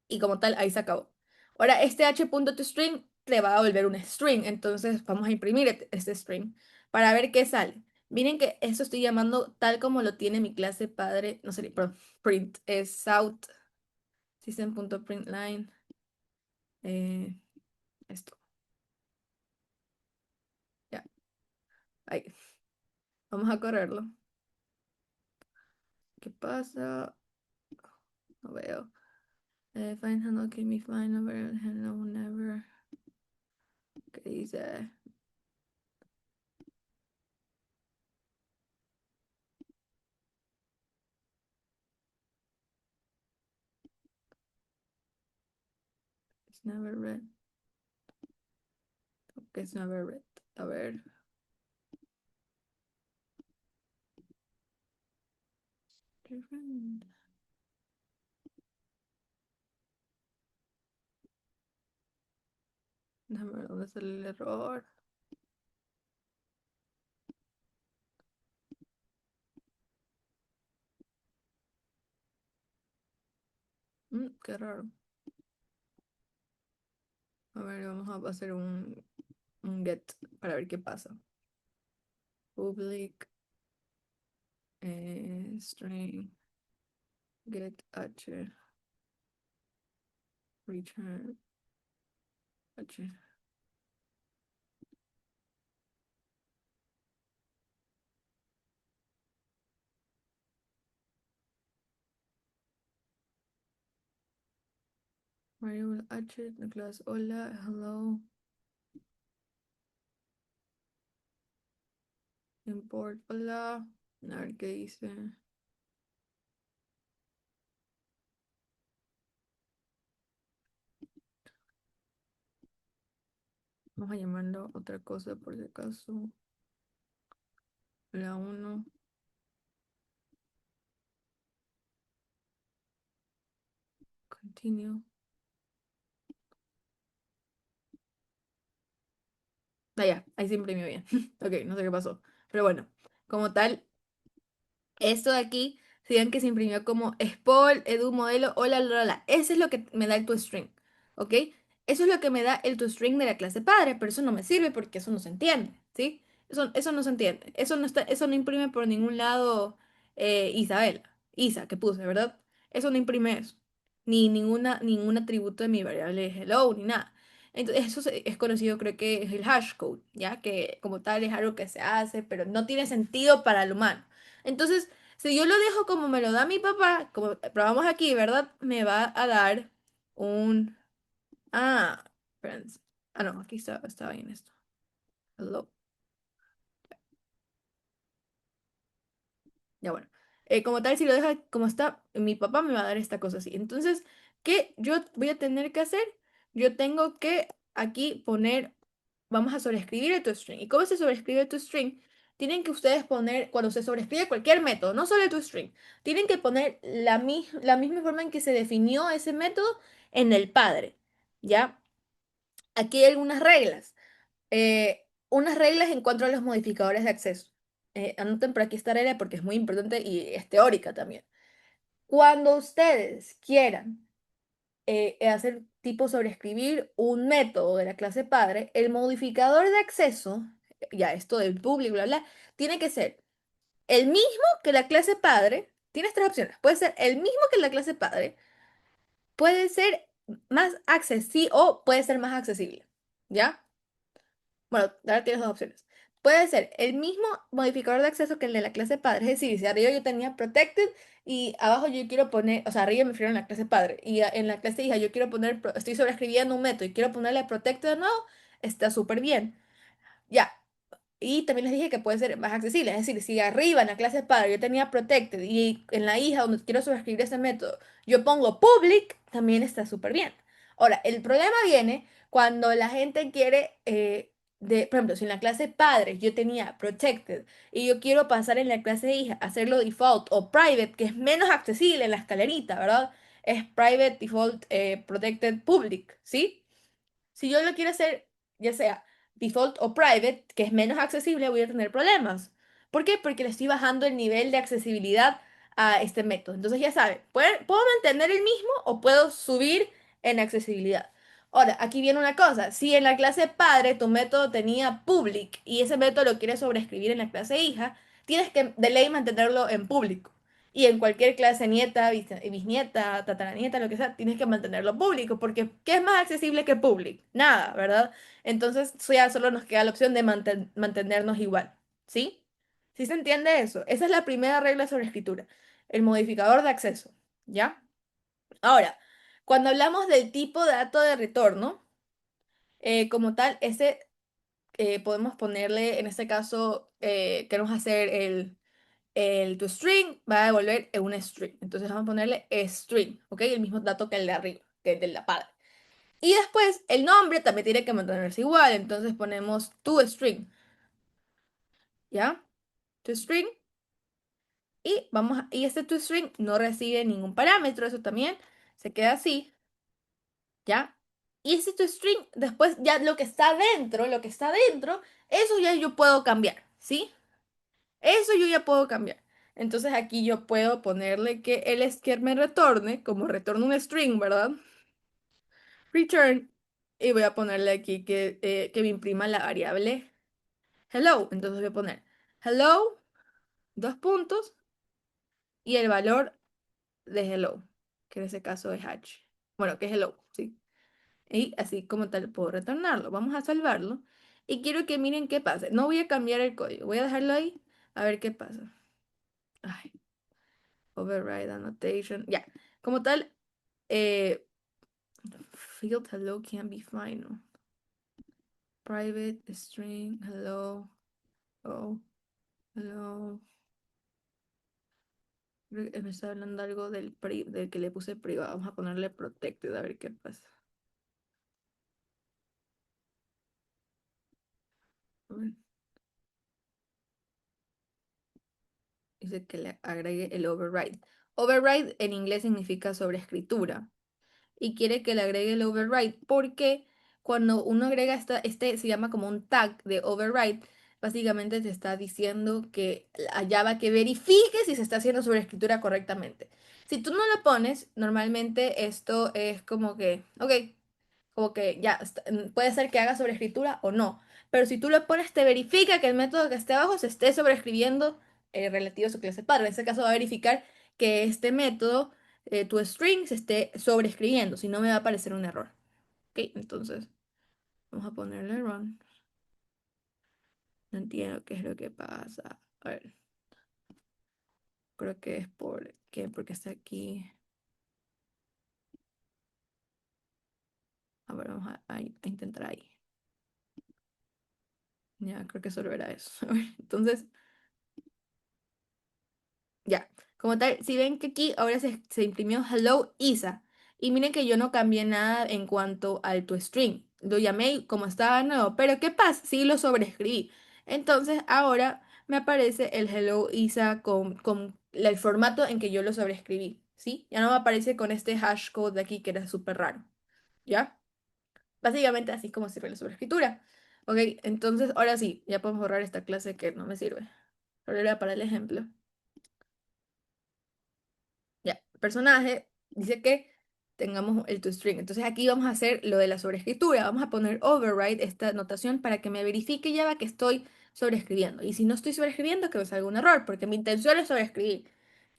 Y como tal, ahí se acabó. Ahora, este h.toString le va a volver un string, entonces vamos a imprimir este string para ver qué sale. Miren que eso estoy llamando tal como lo tiene mi clase padre, no sé, perdón, print, es south system.println, eh, esto, ya, ahí, vamos a correrlo. ¿Qué pasa? No veo. Find handle can be find number hello never. ¿Qué dice? It's never read. Okay, it's never read. A ver. Déjame ver dónde está el error. Qué raro. A ver, vamos a hacer un get para ver qué pasa. Public string get h return h. Variable h, la clase hola, hello, import hola. A ver qué dice. Vamos a llamarlo otra cosa por si acaso. La uno. Continue. Ah, ya, ahí se imprimió bien. Ok, no sé qué pasó. Pero bueno, como tal, esto de aquí, si ven que se imprimió como Spol, Edu modelo, hola, la, la. Ese es lo que me da el toString, ¿ok? Eso es lo que me da el toString de la clase padre, pero eso no me sirve porque eso no se entiende, ¿sí? Eso no se entiende. Eso no está, eso no imprime por ningún lado Isabela, Isa, que puse, ¿verdad? Eso no imprime eso. Ni ningún atributo de mi variable hello, ni nada. Entonces, es conocido, creo que es el hashcode, ¿ya? Que como tal es algo que se hace, pero no tiene sentido para el humano. Entonces, si yo lo dejo como me lo da mi papá, como probamos aquí, ¿verdad? Me va a dar un... Ah, friends. Ah, no, aquí estaba bien esto. Hello. Ya bueno. Como tal, si lo deja como está, mi papá me va a dar esta cosa así. Entonces, ¿qué yo voy a tener que hacer? Yo tengo que aquí poner, vamos a sobreescribir el toString. ¿Y cómo se sobreescribe el toString? Tienen que ustedes poner, cuando se sobreescribe cualquier método, no solo el toString, tienen que poner la misma forma en que se definió ese método en el padre. ¿Ya? Aquí hay algunas reglas. Unas reglas en cuanto a los modificadores de acceso. Anoten por aquí esta regla porque es muy importante y es teórica también. Cuando ustedes quieran hacer tipo sobreescribir un método de la clase padre, el modificador de acceso, ya esto del público, bla, bla, tiene que ser el mismo que la clase padre. Tienes tres opciones. Puede ser el mismo que la clase padre, puede ser más accesible o puede ser más accesible. ¿Ya? Bueno, ahora tienes dos opciones. Puede ser el mismo modificador de acceso que el de la clase padre. Es decir, si arriba yo tenía protected y abajo yo quiero poner, o sea, arriba me refiero en la clase padre y en la clase hija yo quiero poner, estoy sobreescribiendo un método y quiero ponerle protected de nuevo, está súper bien. Ya, y también les dije que puede ser más accesible, es decir, si arriba en la clase padre yo tenía protected y en la hija donde quiero sobreescribir ese método yo pongo public, también está súper bien. Ahora, el problema viene cuando la gente quiere, por ejemplo, si en la clase padre yo tenía protected y yo quiero pasar en la clase hija, hacerlo default o private, que es menos accesible en la escalerita, ¿verdad? Es private, default, protected, public, ¿sí? Si yo lo quiero hacer, ya sea default o private, que es menos accesible, voy a tener problemas. ¿Por qué? Porque le estoy bajando el nivel de accesibilidad a este método. Entonces ya saben, puedo mantener el mismo o puedo subir en accesibilidad. Ahora, aquí viene una cosa. Si en la clase padre tu método tenía public y ese método lo quieres sobreescribir en la clase hija, tienes que de ley mantenerlo en público. Y en cualquier clase nieta, bisnieta, tataranieta, lo que sea, tienes que mantenerlo público, porque ¿qué es más accesible que public? Nada, ¿verdad? Entonces, eso ya solo nos queda la opción de mantenernos igual. ¿Sí? ¿Sí se entiende eso? Esa es la primera regla sobre escritura, el modificador de acceso. ¿Ya? Ahora, cuando hablamos del tipo de dato de retorno, como tal, ese podemos ponerle, en este caso, queremos hacer el toString, va a devolver un string. Entonces vamos a ponerle string, ¿ok? El mismo dato que el de arriba, que el de la padre. Y después el nombre también tiene que mantenerse igual, entonces ponemos toString, ¿ya? ToString. Y este toString no recibe ningún parámetro, eso también se queda así. ¿Ya? Y ese toString, después ya lo que está dentro, eso ya yo puedo cambiar, ¿sí? Eso yo ya puedo cambiar. Entonces aquí yo puedo ponerle que el es que me retorne, como retorno un string, ¿verdad? Return. Y voy a ponerle aquí que me imprima la variable hello. Entonces voy a poner hello, dos puntos, y el valor de hello, que en ese caso es h. Bueno, que es hello, ¿sí? Y así como tal puedo retornarlo. Vamos a salvarlo. Y quiero que miren qué pasa. No voy a cambiar el código. Voy a dejarlo ahí a ver qué pasa. Ay, override annotation. Ya. Como tal, eh, field hello can be final. Private string hello. Oh, hello. Creo que me está hablando algo del que le puse privado. Vamos a ponerle protected a ver qué pasa. A ver. Dice que le agregue el override. Override en inglés significa sobreescritura. Y quiere que le agregue el override porque cuando uno agrega se llama como un tag de override, básicamente te está diciendo que allá va que verifique si se está haciendo sobreescritura correctamente. Si tú no lo pones, normalmente esto es como que, ok, como que ya puede ser que haga sobreescritura o no, pero si tú lo pones, te verifica que el método que esté abajo se esté sobreescribiendo relativo a su clase padre. En este caso va a verificar que este método, tu string, se esté sobreescribiendo, si no me va a aparecer un error. Ok, entonces vamos a ponerle run. No entiendo qué es lo que pasa. A ver, creo que es porque está aquí. A ver, vamos a intentar ahí. Ya, creo que solo era eso. A ver, entonces, ya, como tal, si ven que aquí ahora se imprimió Hello Isa. Y miren que yo no cambié nada en cuanto al toString. Lo llamé como estaba nuevo. Pero ¿qué pasa? Sí lo sobreescribí. Entonces ahora me aparece el Hello Isa con el formato en que yo lo sobreescribí. ¿Sí? Ya no me aparece con este hash code de aquí que era súper raro. ¿Ya? Básicamente así es como sirve la sobreescritura. Ok, entonces ahora sí, ya podemos borrar esta clase que no me sirve. Solo era para el ejemplo. Ya, personaje dice que tengamos el toString. Entonces aquí vamos a hacer lo de la sobreescritura. Vamos a poner override esta notación para que me verifique ya va que estoy sobreescribiendo. Y si no estoy sobreescribiendo, que me salga un error, porque mi intención es sobreescribir.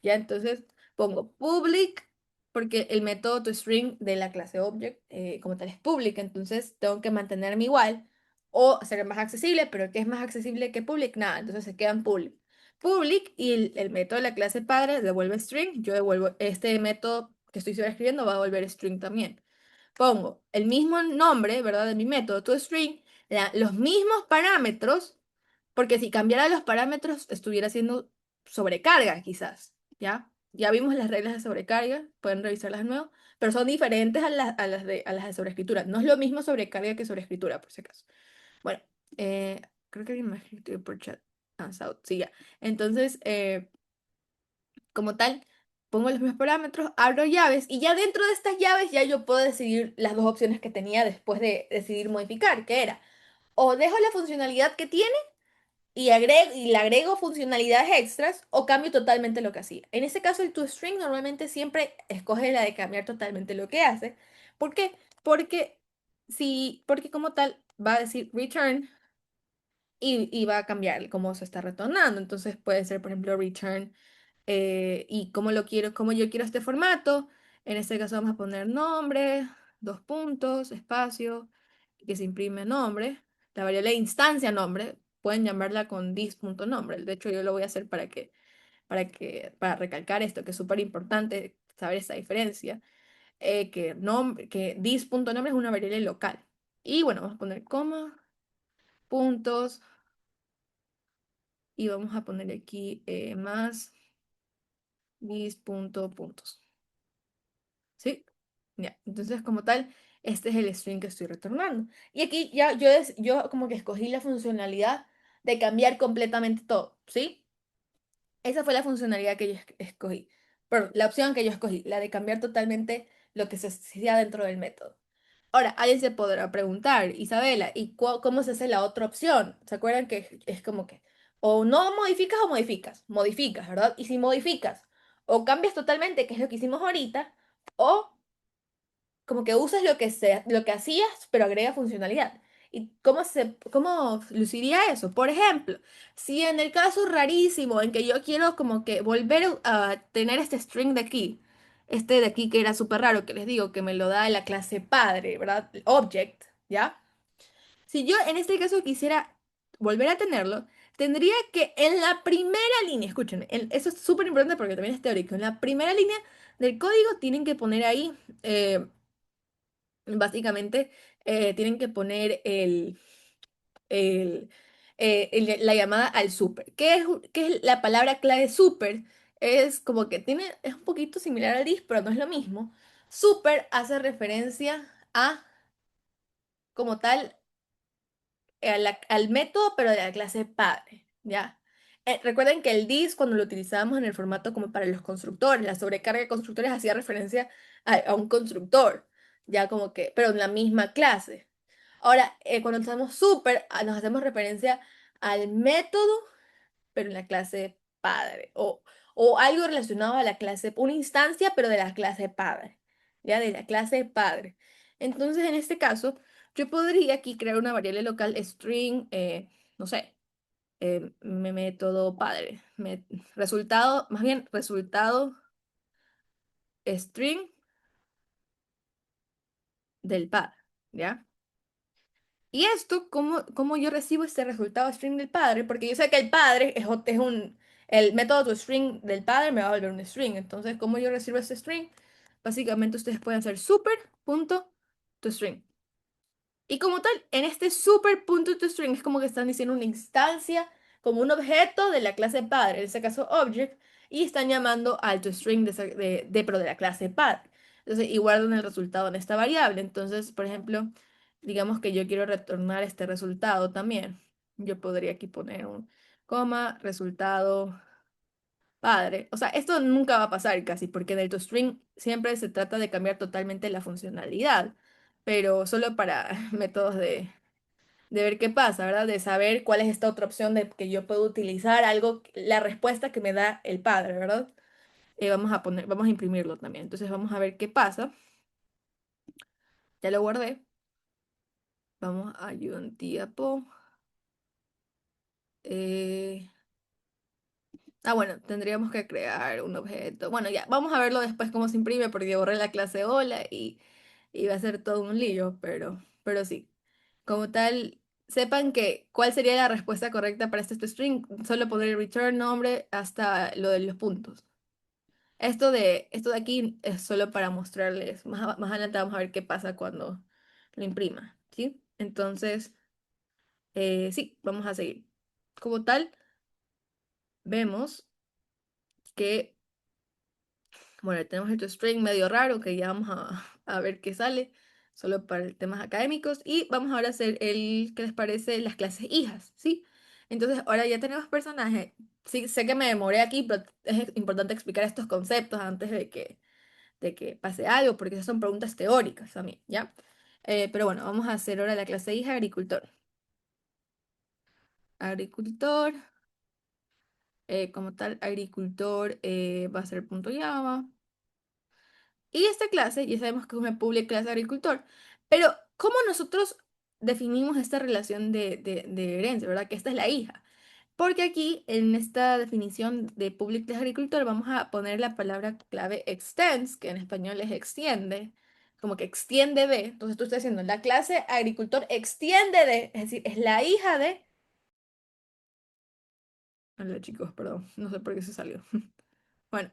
Ya, entonces pongo public, porque el método toString de la clase object como tal es public. Entonces tengo que mantenerme igual o hacer más accesible, pero ¿qué es más accesible que public? Nada, entonces se queda en public y el método de la clase padre devuelve string, yo devuelvo este método que estoy sobreescribiendo va a devolver string también. Pongo el mismo nombre, ¿verdad? De mi método, toString, los mismos parámetros, porque si cambiara los parámetros estuviera haciendo sobrecarga quizás, ¿ya? Ya vimos las reglas de sobrecarga, pueden revisarlas de nuevo, pero son diferentes a las de sobreescritura. No es lo mismo sobrecarga que sobreescritura, por si acaso. Bueno, creo que alguien me escribió por chat. Ah, South, sí, ya. Entonces, como tal, pongo los mismos parámetros, abro llaves y ya dentro de estas llaves ya yo puedo decidir las dos opciones que tenía después de decidir modificar, que era o dejo la funcionalidad que tiene y le agrego funcionalidades extras o cambio totalmente lo que hacía. En ese caso, el toString normalmente siempre escoge la de cambiar totalmente lo que hace. ¿Por qué? Porque Sí, porque como tal va a decir return y va a cambiar cómo se está retornando. Entonces puede ser, por ejemplo, return y cómo lo quiero, cómo yo quiero este formato. En este caso vamos a poner nombre, dos puntos, espacio, que se imprime nombre. La variable de instancia nombre, pueden llamarla con this.nombre. De hecho, yo lo voy a hacer para recalcar esto, que es súper importante saber esta diferencia. Que this.nombre es una variable local. Y bueno, vamos a poner coma, puntos, y vamos a poner aquí más this.puntos. ¿Sí? Ya, entonces como tal, este es el string que estoy retornando. Y aquí ya yo como que escogí la funcionalidad de cambiar completamente todo, ¿sí? Esa fue la funcionalidad que yo escogí. Perdón, la opción que yo escogí, la de cambiar totalmente lo que se hacía dentro del método. Ahora, alguien se podrá preguntar, Isabela, ¿y cómo se hace la otra opción? ¿Se acuerdan que es como que o no modificas o modificas? Modificas, ¿verdad? Y si modificas o cambias totalmente, que es lo que hicimos ahorita, o como que usas lo que hacías, pero agrega funcionalidad. ¿Y cómo luciría eso? Por ejemplo, si en el caso rarísimo en que yo quiero como que volver a tener este string de aquí, este de aquí que era súper raro, que les digo que me lo da la clase padre, ¿verdad? Object, ¿ya? Si yo en este caso quisiera volver a tenerlo, tendría que en la primera línea, escuchen, eso es súper importante porque también es teórico, en la primera línea del código tienen que poner ahí básicamente tienen que poner el- la llamada al super. ¿Qué es la palabra clave super? Es como que es un poquito similar al dis, pero no es lo mismo. Super hace referencia a, como tal, al método, pero de la clase padre, ¿ya? Recuerden que el dis, cuando lo utilizábamos en el formato como para los constructores, la sobrecarga de constructores hacía referencia a un constructor, ya como que, pero en la misma clase. Ahora, cuando usamos super, nos hacemos referencia al método, pero en la clase padre, o algo relacionado a la clase, una instancia, pero de la clase padre, ya de la clase padre. Entonces, en este caso, yo podría aquí crear una variable local string, no sé, método padre, resultado, más bien resultado string del padre, ¿ya? Y esto, ¿cómo yo recibo este resultado string del padre? Porque yo sé que el padre el método toString del padre me va a volver un string. Entonces, ¿cómo yo recibo este string? Básicamente, ustedes pueden hacer super.toString. Y como tal, en este super.toString es como que están diciendo una instancia, como un objeto de la clase padre, en este caso object, y están llamando al toString pero de la clase padre. Entonces, y guardan el resultado en esta variable. Entonces, por ejemplo, digamos que yo quiero retornar este resultado también. Yo podría aquí poner un coma, resultado padre. O sea, esto nunca va a pasar casi, porque en el toString siempre se trata de cambiar totalmente la funcionalidad, pero solo para métodos de ver qué pasa, ¿verdad? De saber cuál es esta otra opción de que yo puedo utilizar algo, la respuesta que me da el padre, ¿verdad? Vamos a imprimirlo también. Entonces vamos a ver qué pasa. Ya lo guardé. Vamos a Tiempo. Eh, bueno, tendríamos que crear un objeto. Bueno, ya, vamos a verlo después cómo se imprime porque borré la clase hola y va a ser todo un lío, pero sí. Como tal, sepan que cuál sería la respuesta correcta para este string. Solo poner el return nombre hasta lo de los puntos. Esto de aquí es solo para mostrarles. Más adelante vamos a ver qué pasa cuando lo imprima, ¿sí? Entonces, sí, vamos a seguir. Como tal, vemos que, bueno, tenemos este string medio raro que ya vamos a ver qué sale, solo para temas académicos. Y vamos ahora a hacer ¿qué les parece? Las clases hijas, ¿sí? Entonces, ahora ya tenemos personajes. Sí, sé que me demoré aquí, pero es importante explicar estos conceptos antes de que pase algo, porque esas son preguntas teóricas también, ¿ya? Pero bueno, vamos a hacer ahora la clase hija agricultor. Agricultor, como tal, agricultor va a ser punto Java. Y esta clase, ya sabemos que es una public clase agricultor, pero ¿cómo nosotros definimos esta relación de herencia, ¿verdad? Que esta es la hija. Porque aquí, en esta definición de public de agricultor, vamos a poner la palabra clave extends, que en español es extiende, como que extiende de. Entonces tú estás diciendo, la clase agricultor extiende de, es decir, es la hija de. Hola chicos, perdón, no sé por qué se salió. Bueno,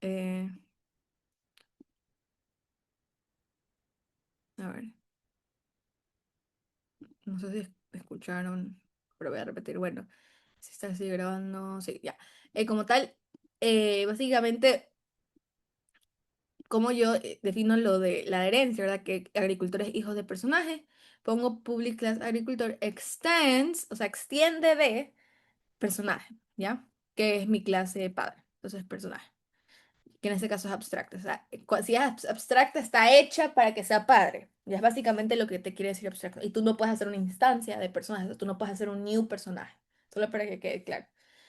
eh, a ver, no sé si escucharon, pero voy a repetir. Bueno, si está así grabando, sí, ya. Como tal, básicamente como yo defino lo de la herencia, ¿verdad? Que agricultor es hijo de personaje. Pongo public class agricultor extends, o sea, extiende de personaje, ¿ya? Que es mi clase padre. Entonces, personaje que en este caso es abstracta. O sea, si es abstracta, está hecha para que sea padre. Ya es básicamente lo que te quiere decir abstracto. Y tú no puedes hacer una instancia de personajes, tú no puedes hacer un new personaje. Solo para que quede claro.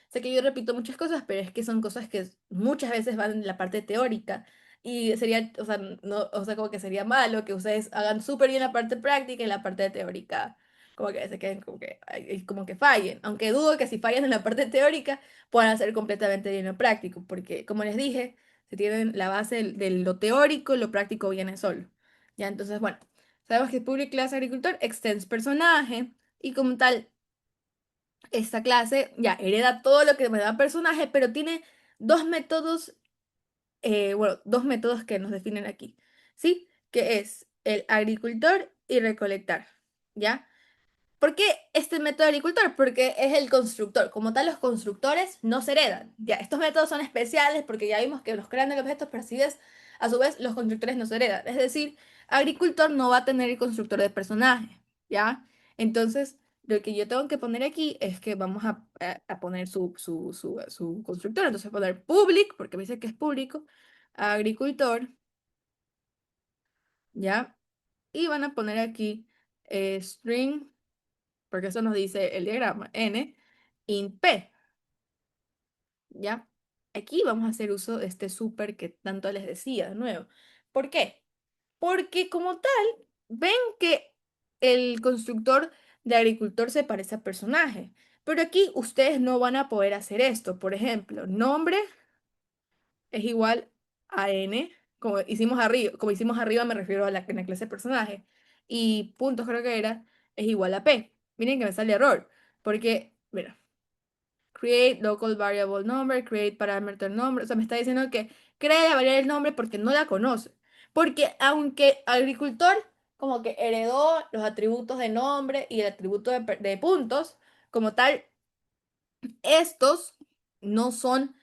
Sé que yo repito muchas cosas, pero es que son cosas que muchas veces van en la parte teórica. Y sería, o sea, no, o sea, como que sería malo que ustedes hagan súper bien la parte práctica y la parte teórica. Como que se queden como que, como que fallen. Aunque dudo que si fallan en la parte teórica, puedan hacer completamente bien lo práctico. Porque, como les dije, se tienen la base de lo teórico, lo práctico viene solo. Ya, entonces, bueno, sabemos que Public Class Agricultor extends personaje y como tal, esta clase ya hereda todo lo que me da personaje, pero tiene dos métodos, bueno, dos métodos que nos definen aquí, ¿sí? Que es el agricultor y recolectar, ¿ya? ¿Por qué este método de agricultor? Porque es el constructor. Como tal, los constructores no se heredan. Ya, estos métodos son especiales porque ya vimos que los crean el objeto, pero a su vez, los constructores no se heredan. Es decir, agricultor no va a tener el constructor de personaje, ¿ya? Entonces, lo que yo tengo que poner aquí es que vamos a poner su constructor. Entonces, voy a poner public, porque me dice que es público, agricultor, ¿ya? Y van a poner aquí string porque eso nos dice el diagrama, n, in P, ¿ya? Aquí vamos a hacer uso de este súper que tanto les decía de nuevo. ¿Por qué? Porque como tal, ven que el constructor de agricultor se parece a personaje, pero aquí ustedes no van a poder hacer esto. Por ejemplo, nombre es igual a n, como hicimos arriba me refiero a en la clase de personaje, y puntos creo que era, es igual a P. Miren que me sale error, porque, mira, create local variable number, create parameter number. O sea, me está diciendo que crea la variable el nombre porque no la conoce. Porque aunque agricultor como que heredó los atributos de nombre y el atributo de puntos, como tal, estos no son,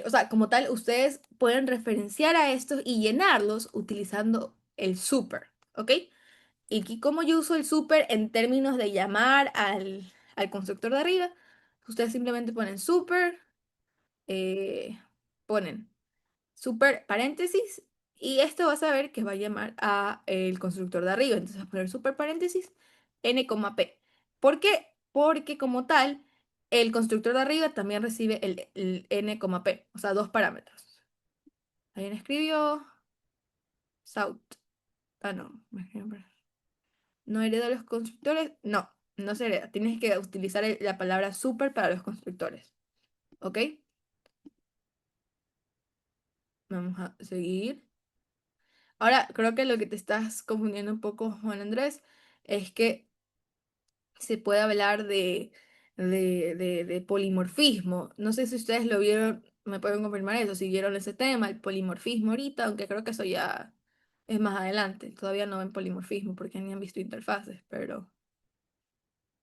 o sea, como tal, ustedes pueden referenciar a estos y llenarlos utilizando el super, ¿ok? Y aquí como yo uso el super en términos de llamar al constructor de arriba, ustedes simplemente ponen super, eh, ponen super paréntesis y esto va a saber que va a llamar a el constructor de arriba. Entonces va a poner super paréntesis n, p. ¿Por qué? Porque como tal, el constructor de arriba también recibe el n, p, o sea, dos parámetros. Alguien escribió south. Ah, no. ¿No hereda los constructores? No, no se hereda. Tienes que utilizar la palabra super para los constructores. ¿Ok? Vamos a seguir. Ahora, creo que lo que te estás confundiendo un poco, Juan Andrés, es que se puede hablar de polimorfismo. No sé si ustedes lo vieron, me pueden confirmar eso, si vieron ese tema, el polimorfismo ahorita, aunque creo que eso ya es más adelante. Todavía no ven polimorfismo porque ni han visto interfaces, pero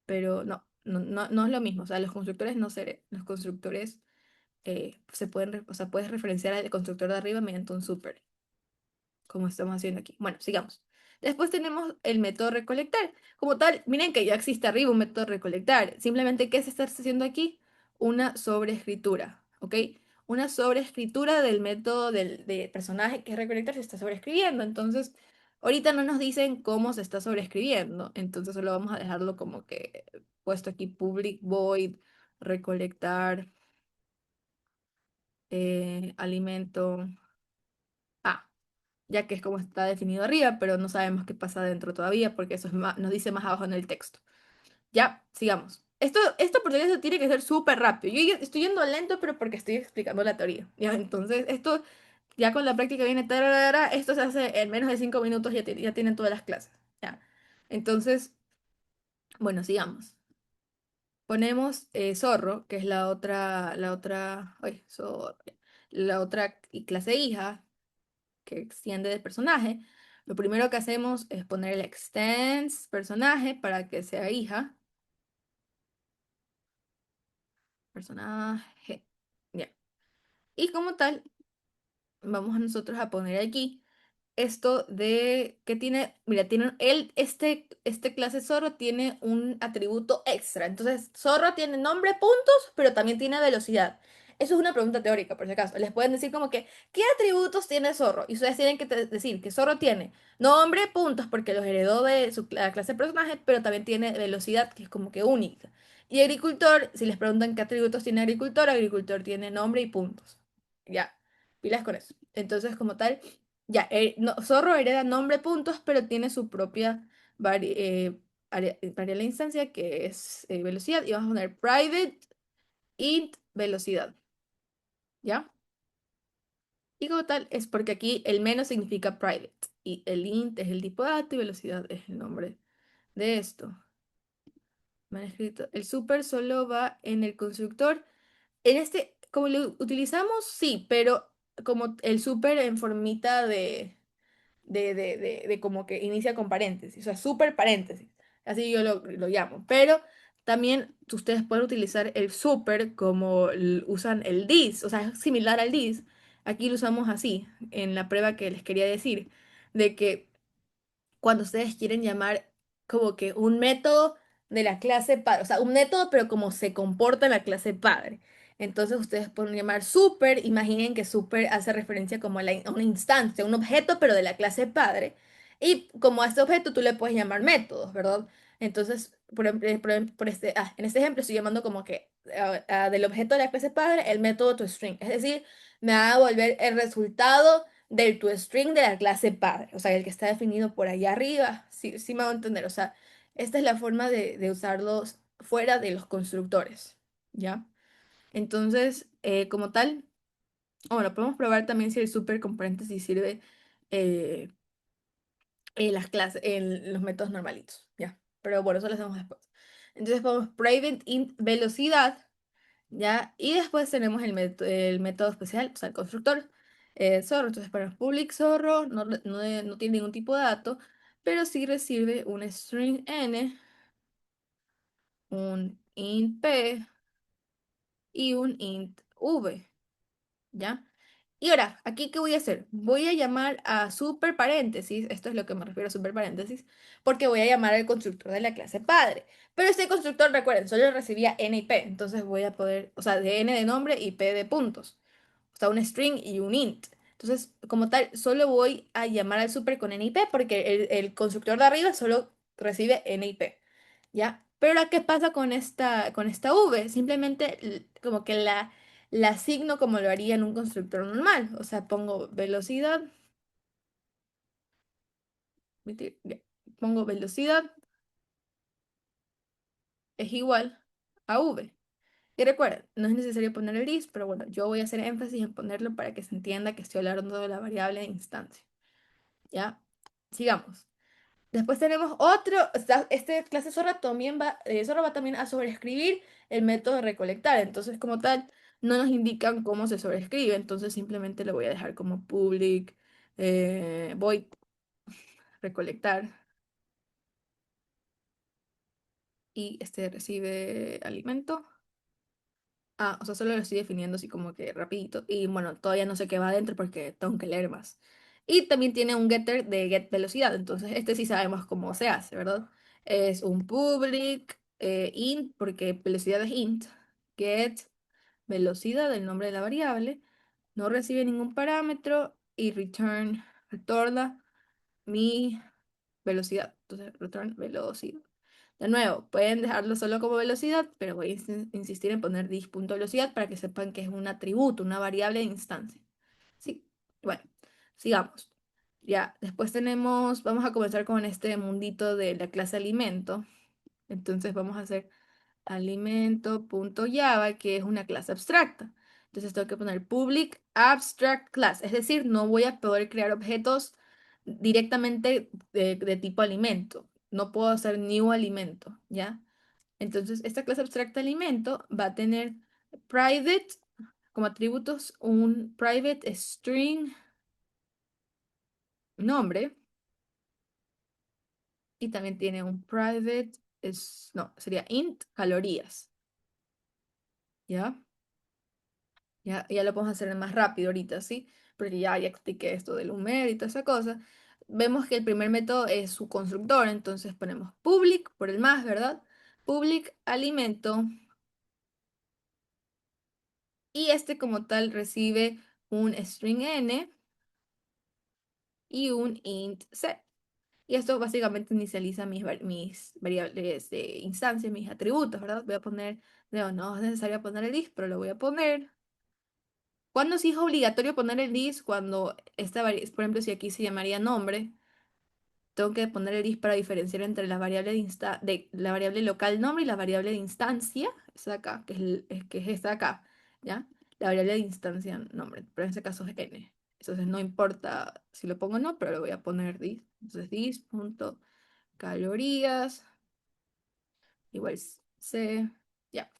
no es lo mismo. O sea, los constructores no se, los constructores se pueden, o sea, puedes referenciar al constructor de arriba mediante un super, como estamos haciendo aquí. Bueno, sigamos. Después tenemos el método recolectar. Como tal, miren que ya existe arriba un método recolectar. Simplemente, ¿qué se está haciendo aquí? Una sobreescritura, ¿ok? Una sobreescritura del método de personaje que es recolectar se está sobreescribiendo. Entonces, ahorita no nos dicen cómo se está sobreescribiendo. Entonces, solo vamos a dejarlo como que puesto aquí public void recolectar alimento. A. ya que es como está definido arriba, pero no sabemos qué pasa dentro todavía, porque eso es nos dice más abajo en el texto. Ya, sigamos. Esto por eso tiene que ser súper rápido. Estoy yendo lento, pero porque estoy explicando la teoría. Ya, entonces, esto ya con la práctica viene, tararara, esto se hace en menos de 5 minutos, ya tienen todas las clases. Ya. Entonces, bueno, sigamos. Ponemos zorro, que es la otra clase hija que extiende del personaje. Lo primero que hacemos es poner el extends personaje para que sea hija. Personaje. Ya. Y como tal, vamos a nosotros a poner aquí esto de que tiene, mira, este clase zorro tiene un atributo extra. Entonces, zorro tiene nombre, puntos, pero también tiene velocidad. Eso es una pregunta teórica, por si acaso. Les pueden decir como que, ¿qué atributos tiene zorro? Y ustedes tienen que decir que zorro tiene nombre, puntos, porque los heredó de la clase de personaje, pero también tiene velocidad, que es como que única. Y agricultor, si les preguntan qué atributos tiene agricultor, agricultor tiene nombre y puntos. Ya, pilas con eso. Entonces, como tal. Ya, Zorro hereda nombre puntos, pero tiene su propia variable instancia que es velocidad. Y vamos a poner private int velocidad. ¿Ya? Y como tal, es porque aquí el menos significa private. Y el int es el tipo de dato y velocidad es el nombre de esto. Mal escrito. El super solo va en el constructor. En este, como lo utilizamos, sí, pero como el super en formita de como que inicia con paréntesis, o sea, super paréntesis, así yo lo llamo, pero también ustedes pueden utilizar el super como usan el this, o sea, es similar al this, aquí lo usamos así, en la prueba que les quería decir, de que cuando ustedes quieren llamar como que un método de la clase padre, o sea, un método pero como se comporta en la clase padre. Entonces ustedes pueden llamar super, imaginen que super hace referencia como a, a una instancia, un objeto pero de la clase padre. Y como a este objeto tú le puedes llamar métodos, ¿verdad? Entonces, en este ejemplo estoy llamando como que del objeto de la clase padre el método toString. Es decir, me va a devolver el resultado del toString de la clase padre, o sea, el que está definido por allá arriba, sí, sí me va a entender, o sea, esta es la forma de usarlos fuera de los constructores, ¿ya? Entonces, como tal, bueno, podemos probar también si el supercomponente sí sirve eh, en las clases, en los métodos normalitos, ¿ya? Pero bueno, eso lo hacemos después. Entonces ponemos private int velocidad, ¿ya? Y después tenemos el método especial, o sea, el constructor zorro. Entonces, para el public zorro no tiene ningún tipo de dato, pero sí recibe un string n, un int p y un int v, ¿ya? Y ahora, ¿aquí qué voy a hacer? Voy a llamar a super paréntesis, esto es lo que me refiero a super paréntesis, porque voy a llamar al constructor de la clase padre. Pero este constructor, recuerden, solo recibía n y p, entonces voy a poder, o sea, de n de nombre y p de puntos. O sea, un string y un int. Entonces, como tal, solo voy a llamar al super con n y p porque el constructor de arriba solo recibe n y p, ¿ya? Pero ¿qué pasa con esta v? Simplemente como que la asigno como lo haría en un constructor normal. O sea, pongo velocidad, ya, pongo velocidad es igual a v. Y recuerden, no es necesario poner el is, pero bueno, yo voy a hacer énfasis en ponerlo para que se entienda que estoy hablando de la variable de instancia. ¿Ya? Sigamos. Después tenemos otro, este clase Zorro va también a sobreescribir el método de recolectar. Entonces, como tal, no nos indican cómo se sobreescribe. Entonces, simplemente lo voy a dejar como public void recolectar y este recibe alimento. Ah, o sea, solo lo estoy definiendo así como que rapidito. Y bueno, todavía no sé qué va adentro porque tengo que leer más. Y también tiene un getter de get velocidad. Entonces, este sí sabemos cómo se hace, ¿verdad? Es un public int, porque velocidad es int. Get velocidad, el nombre de la variable. No recibe ningún parámetro. Y retorna mi velocidad. Entonces, return velocidad. De nuevo, pueden dejarlo solo como velocidad, pero voy a insistir en poner dis.velocidad para que sepan que es un atributo, una variable de instancia. Sí, bueno, sigamos. Ya, después tenemos, vamos a comenzar con este mundito de la clase alimento. Entonces vamos a hacer alimento.java, que es una clase abstracta. Entonces tengo que poner public abstract class, es decir, no voy a poder crear objetos directamente de tipo alimento. No puedo hacer new alimento, ¿ya? Entonces, esta clase abstracta alimento va a tener private como atributos un private string nombre y también tiene un private, no, sería int calorías, ¿ya? Ya lo podemos hacer más rápido ahorita, ¿sí? Porque ya expliqué esto del Lumer y toda esa cosa. Vemos que el primer método es su constructor, entonces ponemos public por el más, ¿verdad? Public alimento y este como tal recibe un string n y un int c. Y esto básicamente inicializa mis variables de instancia, mis atributos, ¿verdad? Voy a poner, no es necesario poner el is, pero lo voy a poner. ¿Cuándo sí es obligatorio poner el is? Cuando por ejemplo, si aquí se llamaría nombre, tengo que poner el is para diferenciar entre la variable de la variable local nombre y la variable de instancia, esa de acá, que es esta de acá, ¿ya? La variable de instancia nombre, pero en este caso es n. Entonces no importa si lo pongo o no, pero lo voy a poner dis. Entonces dis.calorías igual c, ya,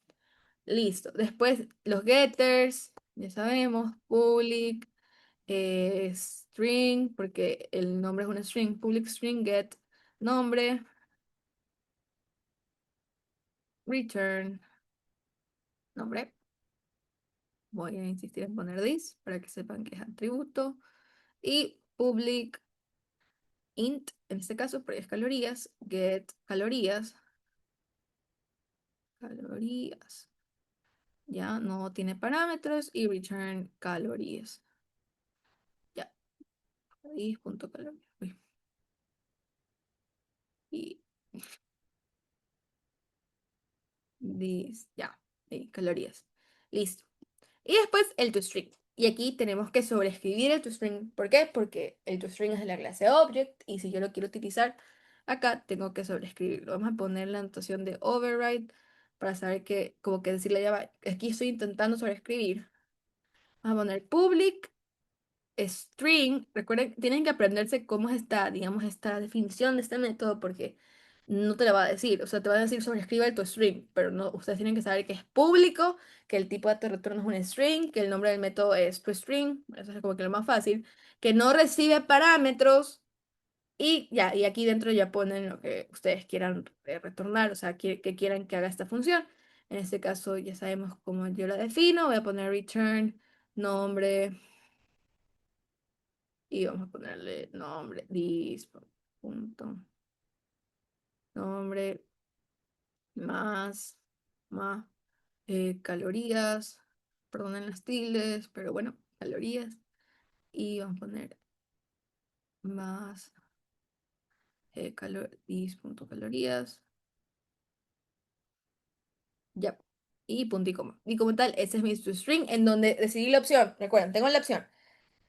listo. Después los getters, ya sabemos, public. String, porque el nombre es una string, public string get nombre, return nombre. Voy a insistir en poner this para que sepan que es atributo. Y public int, en este caso, porque es calorías, get calorías, calorías. Ya no tiene parámetros y return calorías. Ya, calorías. Y this, ya, calorías. Listo. Y después el toString. Y aquí tenemos que sobreescribir el toString. ¿Por qué? Porque el toString es de la clase Object y si yo lo quiero utilizar acá, tengo que sobreescribirlo. Vamos a poner la notación de override para saber que, como que decirle ya va, aquí estoy intentando sobreescribir. Vamos a poner public string. Recuerden, tienen que aprenderse cómo es esta, digamos, esta definición de este método porque no te la va a decir. O sea, te va a decir sobrescribe tu string, pero no, ustedes tienen que saber que es público, que el tipo de datos de retorno es un string, que el nombre del método es tu string, eso es como que lo más fácil, que no recibe parámetros y ya, y aquí dentro ya ponen lo que ustedes quieran retornar, o sea, que quieran que haga esta función. En este caso ya sabemos cómo yo la defino, voy a poner return nombre. Y vamos a ponerle nombre, punto, nombre, más, calorías, perdonen las tildes, pero bueno, calorías. Y vamos a poner más, punto calorías, ya. Y punto y coma. Y como tal, ese es mi string en donde decidí la opción. Recuerden, tengo la opción.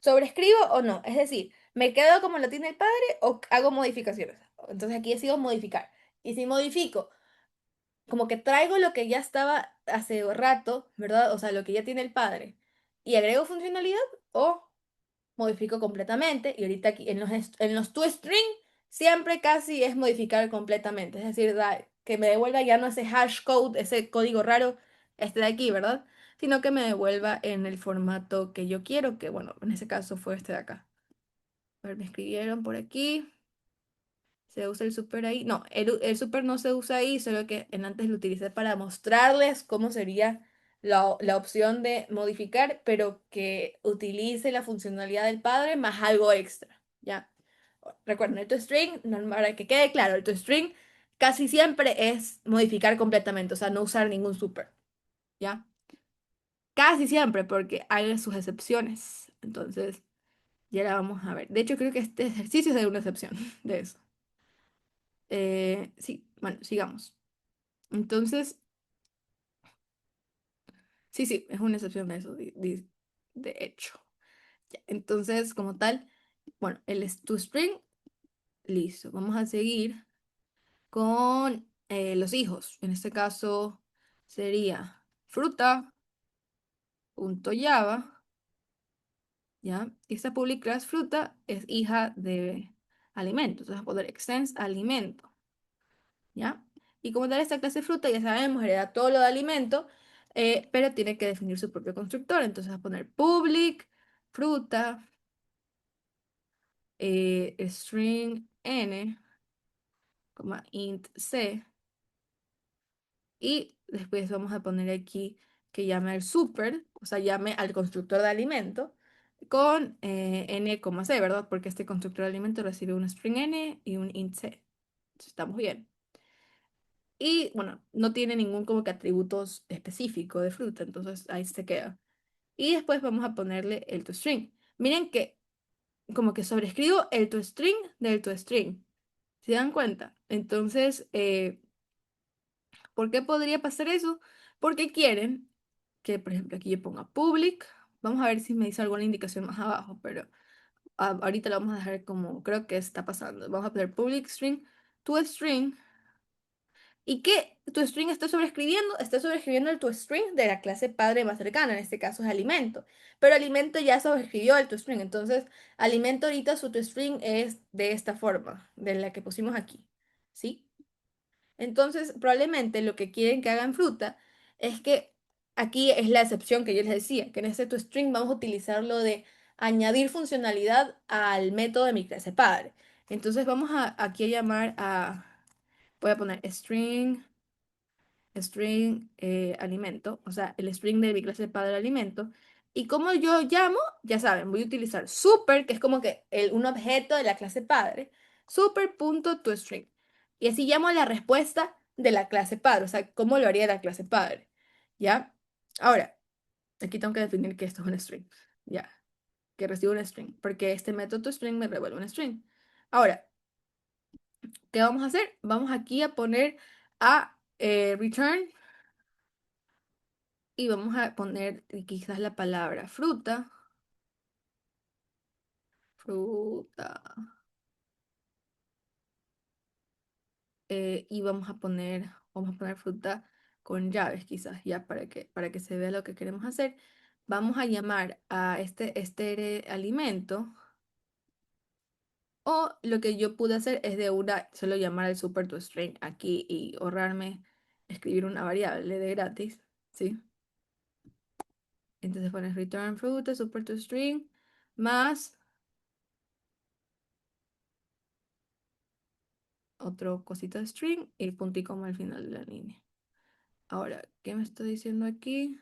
¿Sobrescribo o no? Es decir, ¿me quedo como lo tiene el padre o hago modificaciones? Entonces aquí decido modificar. Y si modifico como que traigo lo que ya estaba hace rato, ¿verdad? O sea, lo que ya tiene el padre, y agrego funcionalidad o modifico completamente. Y ahorita aquí en los toString siempre casi es modificar completamente. Es decir, que me devuelva ya no ese hash code, ese código raro, este de aquí, ¿verdad? Sino que me devuelva en el formato que yo quiero, que bueno, en ese caso fue este de acá. A ver, me escribieron por aquí. ¿Se usa el super ahí? No, el super no se usa ahí, solo que en antes lo utilicé para mostrarles cómo sería la opción de modificar, pero que utilice la funcionalidad del padre más algo extra, ¿ya? Recuerden, el toString, para que quede claro, el toString casi siempre es modificar completamente, o sea, no usar ningún super, ¿ya? Casi siempre, porque hay sus excepciones. Entonces, ya la vamos a ver. De hecho, creo que este ejercicio es de una excepción de eso. Sí, bueno, sigamos. Entonces, sí, es una excepción de eso, de hecho. Ya, entonces, como tal. Bueno, el toString, listo. Vamos a seguir con los hijos. En este caso sería fruta.java, ¿ya? Y esta public class fruta es hija de alimento. Entonces, vamos a poner extends alimento, ¿ya? Y como tal, esta clase de fruta, ya sabemos, hereda todo lo de alimento, pero tiene que definir su propio constructor. Entonces, vamos a poner public fruta string n, int c, y después vamos a poner aquí que llame al super, o sea, llame al constructor de alimento con n, c, ¿verdad? Porque este constructor de alimento recibe un string n y un int c. Entonces, estamos bien. Y bueno, no tiene ningún como que atributos específico de fruta, entonces ahí se queda. Y después vamos a ponerle el toString. Miren que como que sobrescribo el toString del toString. ¿Se dan cuenta? Entonces, ¿por qué podría pasar eso? Porque quieren que, por ejemplo, aquí yo ponga public. Vamos a ver si me dice alguna indicación más abajo, pero ahorita lo vamos a dejar como creo que está pasando. Vamos a poner public string to string. ¿Y que tu string está sobreescribiendo? Está sobreescribiendo el tu string de la clase padre más cercana, en este caso es alimento. Pero alimento ya sobreescribió el tu string, entonces alimento ahorita su tu string es de esta forma, de la que pusimos aquí. ¿Sí? Entonces, probablemente lo que quieren que hagan fruta es que aquí es la excepción que yo les decía, que en este toString vamos a utilizarlo de añadir funcionalidad al método de mi clase padre. Entonces vamos aquí a llamar voy a poner string alimento, o sea, el string de mi clase padre alimento. Y como yo llamo, ya saben, voy a utilizar super, que es como que un objeto de la clase padre, super.toString. Y así llamo a la respuesta de la clase padre, o sea, cómo lo haría la clase padre. ¿Ya? Ahora, aquí tengo que definir que esto es un string. Ya, que recibo un string, porque este método toString me revuelve un string. Ahora, ¿qué vamos a hacer? Vamos aquí a poner a return. Y vamos a poner quizás la palabra fruta. Fruta. Y vamos a poner fruta con llaves quizás, ya para que se vea lo que queremos hacer. Vamos a llamar a este alimento. O lo que yo pude hacer es solo llamar al super toString aquí y ahorrarme escribir una variable de gratis. ¿Sí? Entonces pones return fruta, super toString, más otro cosito de string y punto y coma al final de la línea. Ahora, ¿qué me está diciendo aquí?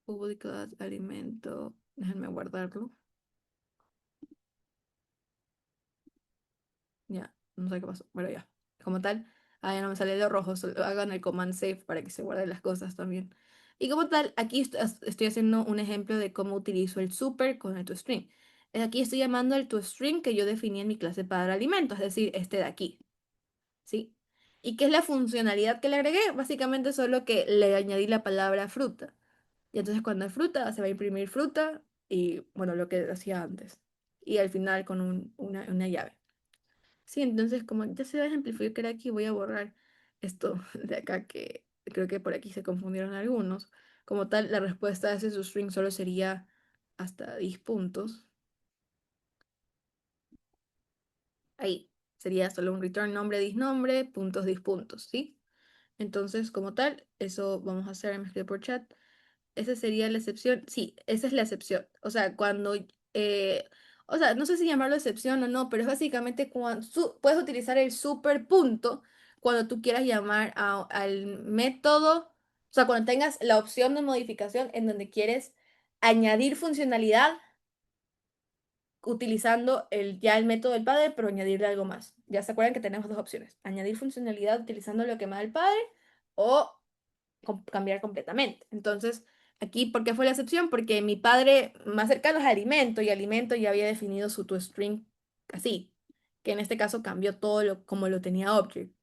Publicidad, alimento. Déjenme guardarlo. Ya, no sé qué pasó. Bueno, ya. Como tal, ya no me sale de rojo. Solo hagan el command save para que se guarden las cosas también. Y como tal, aquí estoy haciendo un ejemplo de cómo utilizo el super con el toString. Aquí estoy llamando el toString que yo definí en mi clase para alimentos, es decir, este de aquí. ¿Sí? ¿Y qué es la funcionalidad que le agregué? Básicamente solo que le añadí la palabra fruta. Y entonces cuando hay fruta, se va a imprimir fruta y bueno, lo que hacía antes. Y al final con una llave. Sí, entonces como ya se va a ejemplificar aquí, voy a borrar esto de acá que creo que por aquí se confundieron algunos. Como tal, la respuesta de ese substring solo sería hasta 10 puntos. Ahí sería solo un return nombre, disnombre, puntos, 10 puntos, ¿sí? Entonces, como tal, eso vamos a hacer, me escribe por chat. Esa sería la excepción. Sí, esa es la excepción. O sea, o sea, no sé si llamarlo excepción o no, pero es básicamente cuando puedes utilizar el super punto cuando tú quieras llamar al método, o sea, cuando tengas la opción de modificación en donde quieres añadir funcionalidad utilizando ya el método del padre, pero añadirle algo más. Ya se acuerdan que tenemos dos opciones: añadir funcionalidad utilizando lo que me da el padre o cambiar completamente. Entonces, aquí, ¿por qué fue la excepción? Porque mi padre más cercano es alimento y alimento ya había definido su toString así, que en este caso cambió todo como lo tenía object.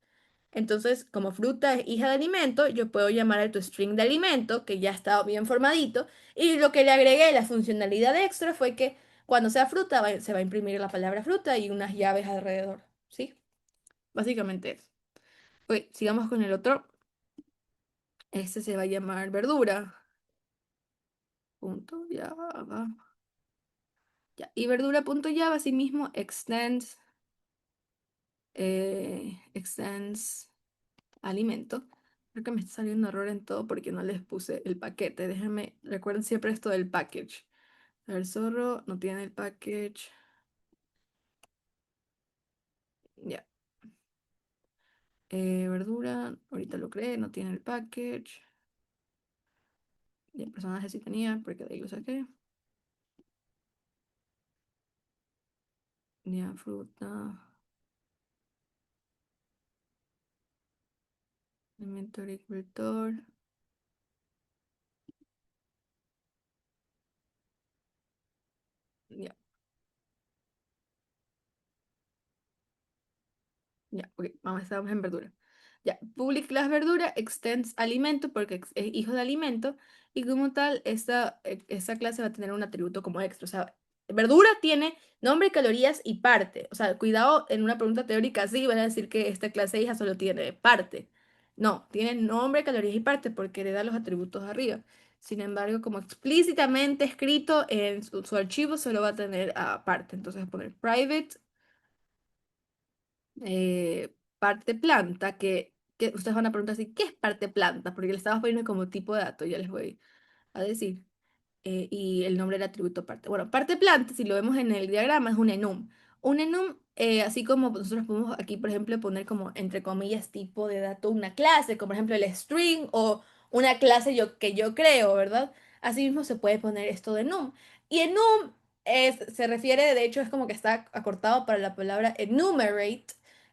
Entonces, como fruta es hija de alimento, yo puedo llamar a tu string de alimento, que ya está bien formadito, y lo que le agregué, la funcionalidad extra, fue que cuando sea fruta se va a imprimir la palabra fruta y unas llaves alrededor, ¿sí? Básicamente eso. Ok, sigamos con el otro. Este se va a llamar verdura. Punto Java. Ya. Y verdura.java asimismo extends alimento. Creo que me está saliendo error en todo porque no les puse el paquete. Déjenme, recuerden siempre esto del package. A ver, zorro no tiene el package. Ya. Verdura, ahorita lo creé, no tiene el package. Y el personaje sí tenía, porque de ahí lo saqué. Ya, fruta, alimento agricultor. Ya. Ya, ok, vamos, estamos en verdura. Ya, public class verdura extends alimento porque es hijo de alimento y como tal, esta clase va a tener un atributo como extra. O sea, verdura tiene nombre, calorías y parte. O sea, cuidado, en una pregunta teórica sí van a decir que esta clase hija solo tiene parte. No, tiene nombre, calorías y parte porque le da los atributos arriba. Sin embargo, como explícitamente escrito en su archivo, solo va a tener parte. Entonces, voy a poner private parte planta, que ustedes van a preguntar así, ¿qué es parte planta? Porque le estamos poniendo como tipo de dato, ya les voy a decir. Y el nombre del atributo parte. Bueno, parte planta, si lo vemos en el diagrama, es un enum. Un enum, así como nosotros podemos aquí, por ejemplo, poner como, entre comillas, tipo de dato una clase, como por ejemplo el string o una clase que yo creo, ¿verdad? Asimismo se puede poner esto de enum. Y enum se refiere, de hecho, es como que está acortado para la palabra enumerate,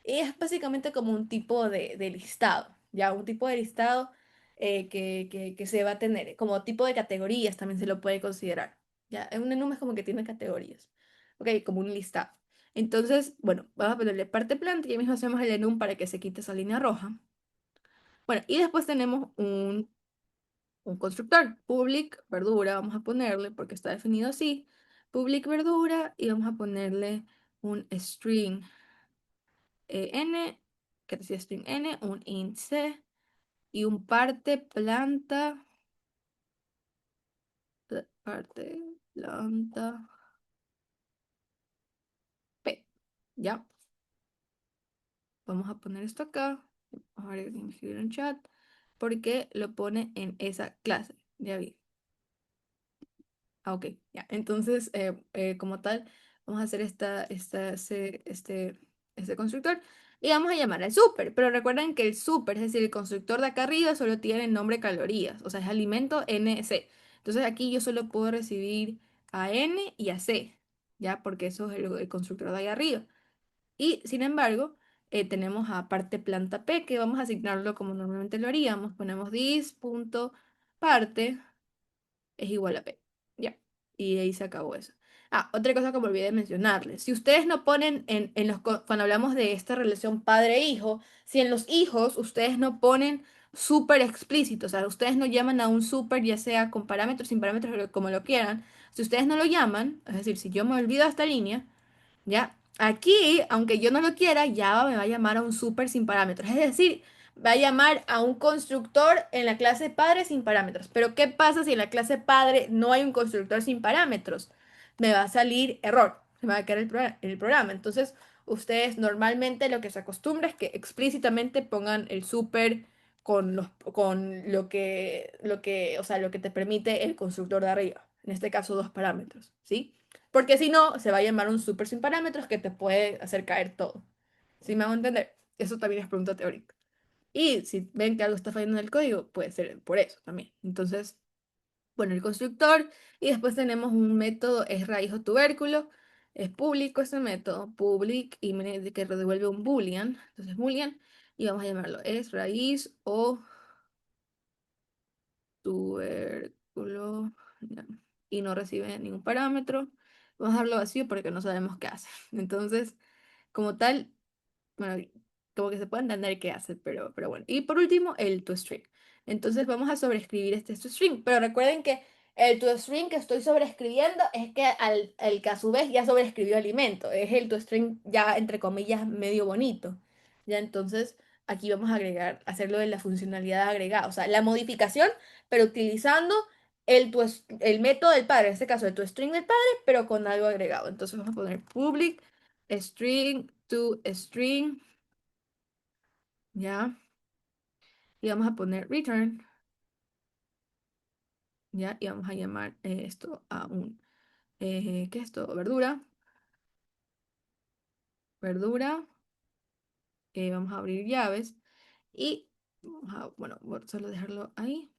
y es básicamente como un tipo de listado, ¿ya? Un tipo de listado que se va a tener, como tipo de categorías también se lo puede considerar. Ya, un enum es como que tiene categorías, ok, como un listado. Entonces, bueno, vamos a ponerle parte planta y ya mismo hacemos el enum para que se quite esa línea roja. Bueno, y después tenemos un constructor, public verdura, vamos a ponerle, porque está definido así, public verdura, y vamos a ponerle un string n, que decía string n, un int c, y un parte planta. Parte, planta, P. ¿Ya? Vamos a poner esto acá. A ver, alguien me escribió en chat. Porque lo pone en esa clase. Ya vi. Ah, ok, ya. Entonces, como tal, vamos a hacer este constructor y vamos a llamar al super. Pero recuerden que el super, es decir, el constructor de acá arriba, solo tiene el nombre calorías, o sea, es alimento NC. Entonces aquí yo solo puedo recibir a N y a C, ¿ya? Porque eso es el constructor de ahí arriba. Y sin embargo, tenemos a parte planta P que vamos a asignarlo como normalmente lo haríamos. Ponemos dis.parte es igual a P. Ya. Y ahí se acabó eso. Ah, otra cosa que me olvidé de mencionarles. Si ustedes no ponen cuando hablamos de esta relación padre-hijo, si en los hijos ustedes no ponen súper explícito, o sea, ustedes no llaman a un súper, ya sea con parámetros, sin parámetros, como lo quieran, si ustedes no lo llaman, es decir, si yo me olvido de esta línea, ¿ya? Aquí, aunque yo no lo quiera, Java me va a llamar a un súper sin parámetros. Es decir, va a llamar a un constructor en la clase padre sin parámetros. Pero ¿qué pasa si en la clase padre no hay un constructor sin parámetros? Me va a salir error. Se me va a caer el programa. Entonces, ustedes normalmente lo que se acostumbra es que explícitamente pongan el súper con o sea, lo que te permite el constructor de arriba. En este caso, dos parámetros, ¿sí? Porque si no, se va a llamar un súper sin parámetros que te puede hacer caer todo. ¿Sí me hago entender? Eso también es pregunta teórica. Y si ven que algo está fallando en el código, puede ser por eso también. Entonces, bueno, el constructor y después tenemos un método, es raíz o tubérculo. Es público ese método, public, y que devuelve un boolean. Entonces, boolean, y vamos a llamarlo es raíz o tubérculo. Ya, y no recibe ningún parámetro. Vamos a dejarlo vacío porque no sabemos qué hace. Entonces, como tal, bueno, como que se puede entender qué hace, pero bueno. Y por último, el toString. Entonces vamos a sobreescribir este toString, pero recuerden que el toString que estoy sobreescribiendo es que el que a su vez ya sobreescribió alimento, es el toString ya entre comillas medio bonito. Ya entonces aquí vamos a agregar, hacerlo de la funcionalidad agregada, o sea, la modificación, pero utilizando el método del padre, en este caso el toString del padre, pero con algo agregado. Entonces vamos a poner public string to string, ¿ya? Y vamos a poner return, ¿ya? Y vamos a llamar esto a ¿qué es esto? Verdura, verdura, vamos a abrir llaves y vamos a, bueno, voy a solo dejarlo ahí,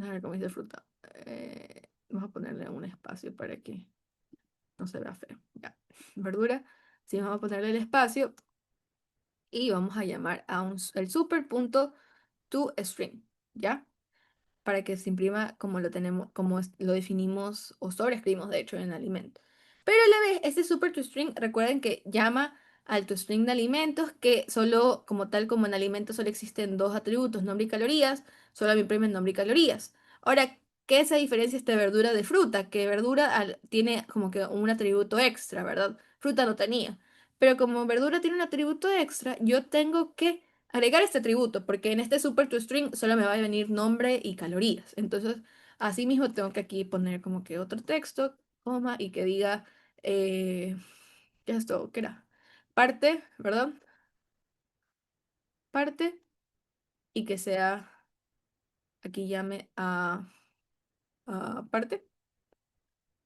a ver cómo dice fruta. Vamos a ponerle un espacio para que no se vea feo, ya. Verdura, sí, vamos a ponerle el espacio y vamos a llamar a el super punto to string, ¿ya? Para que se imprima como lo tenemos, como lo definimos o sobreescribimos de hecho en el alimento. Pero a la vez, este super toString, recuerden que llama al toString de alimentos, que solo, como tal como en alimentos solo existen dos atributos, nombre y calorías, solo me imprimen nombre y calorías. Ahora, ¿qué se diferencia esta verdura de fruta? Que verdura tiene como que un atributo extra, ¿verdad? Fruta no tenía. Pero como verdura tiene un atributo extra, yo tengo que agregar este atributo, porque en este super toString solo me va a venir nombre y calorías. Entonces, así mismo tengo que aquí poner como que otro texto, coma, y que diga, ¿qué es esto? ¿Qué era? Parte, ¿verdad? Parte, y que sea, aquí llame a parte.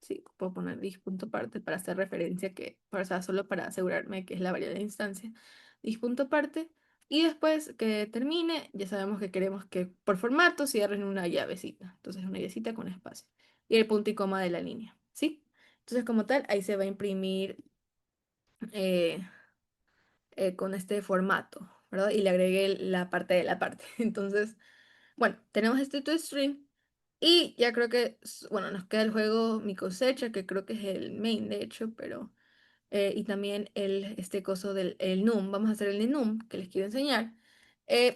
Sí, puedo poner dis.parte para hacer referencia que, o sea, solo para asegurarme que es la variable de instancia. Dis.parte. Y después que termine, ya sabemos que queremos que por formato cierren una llavecita. Entonces una llavecita con espacio. Y el punto y coma de la línea. ¿Sí? Entonces como tal, ahí se va a imprimir eh, con este formato, ¿verdad? Y le agregué la parte de la parte. Entonces, bueno, tenemos este toString. Y ya creo que, bueno, nos queda el juego Mi Cosecha, que creo que es el main, de hecho, pero... y también este coso del el num. Vamos a hacer el enum que les quiero enseñar.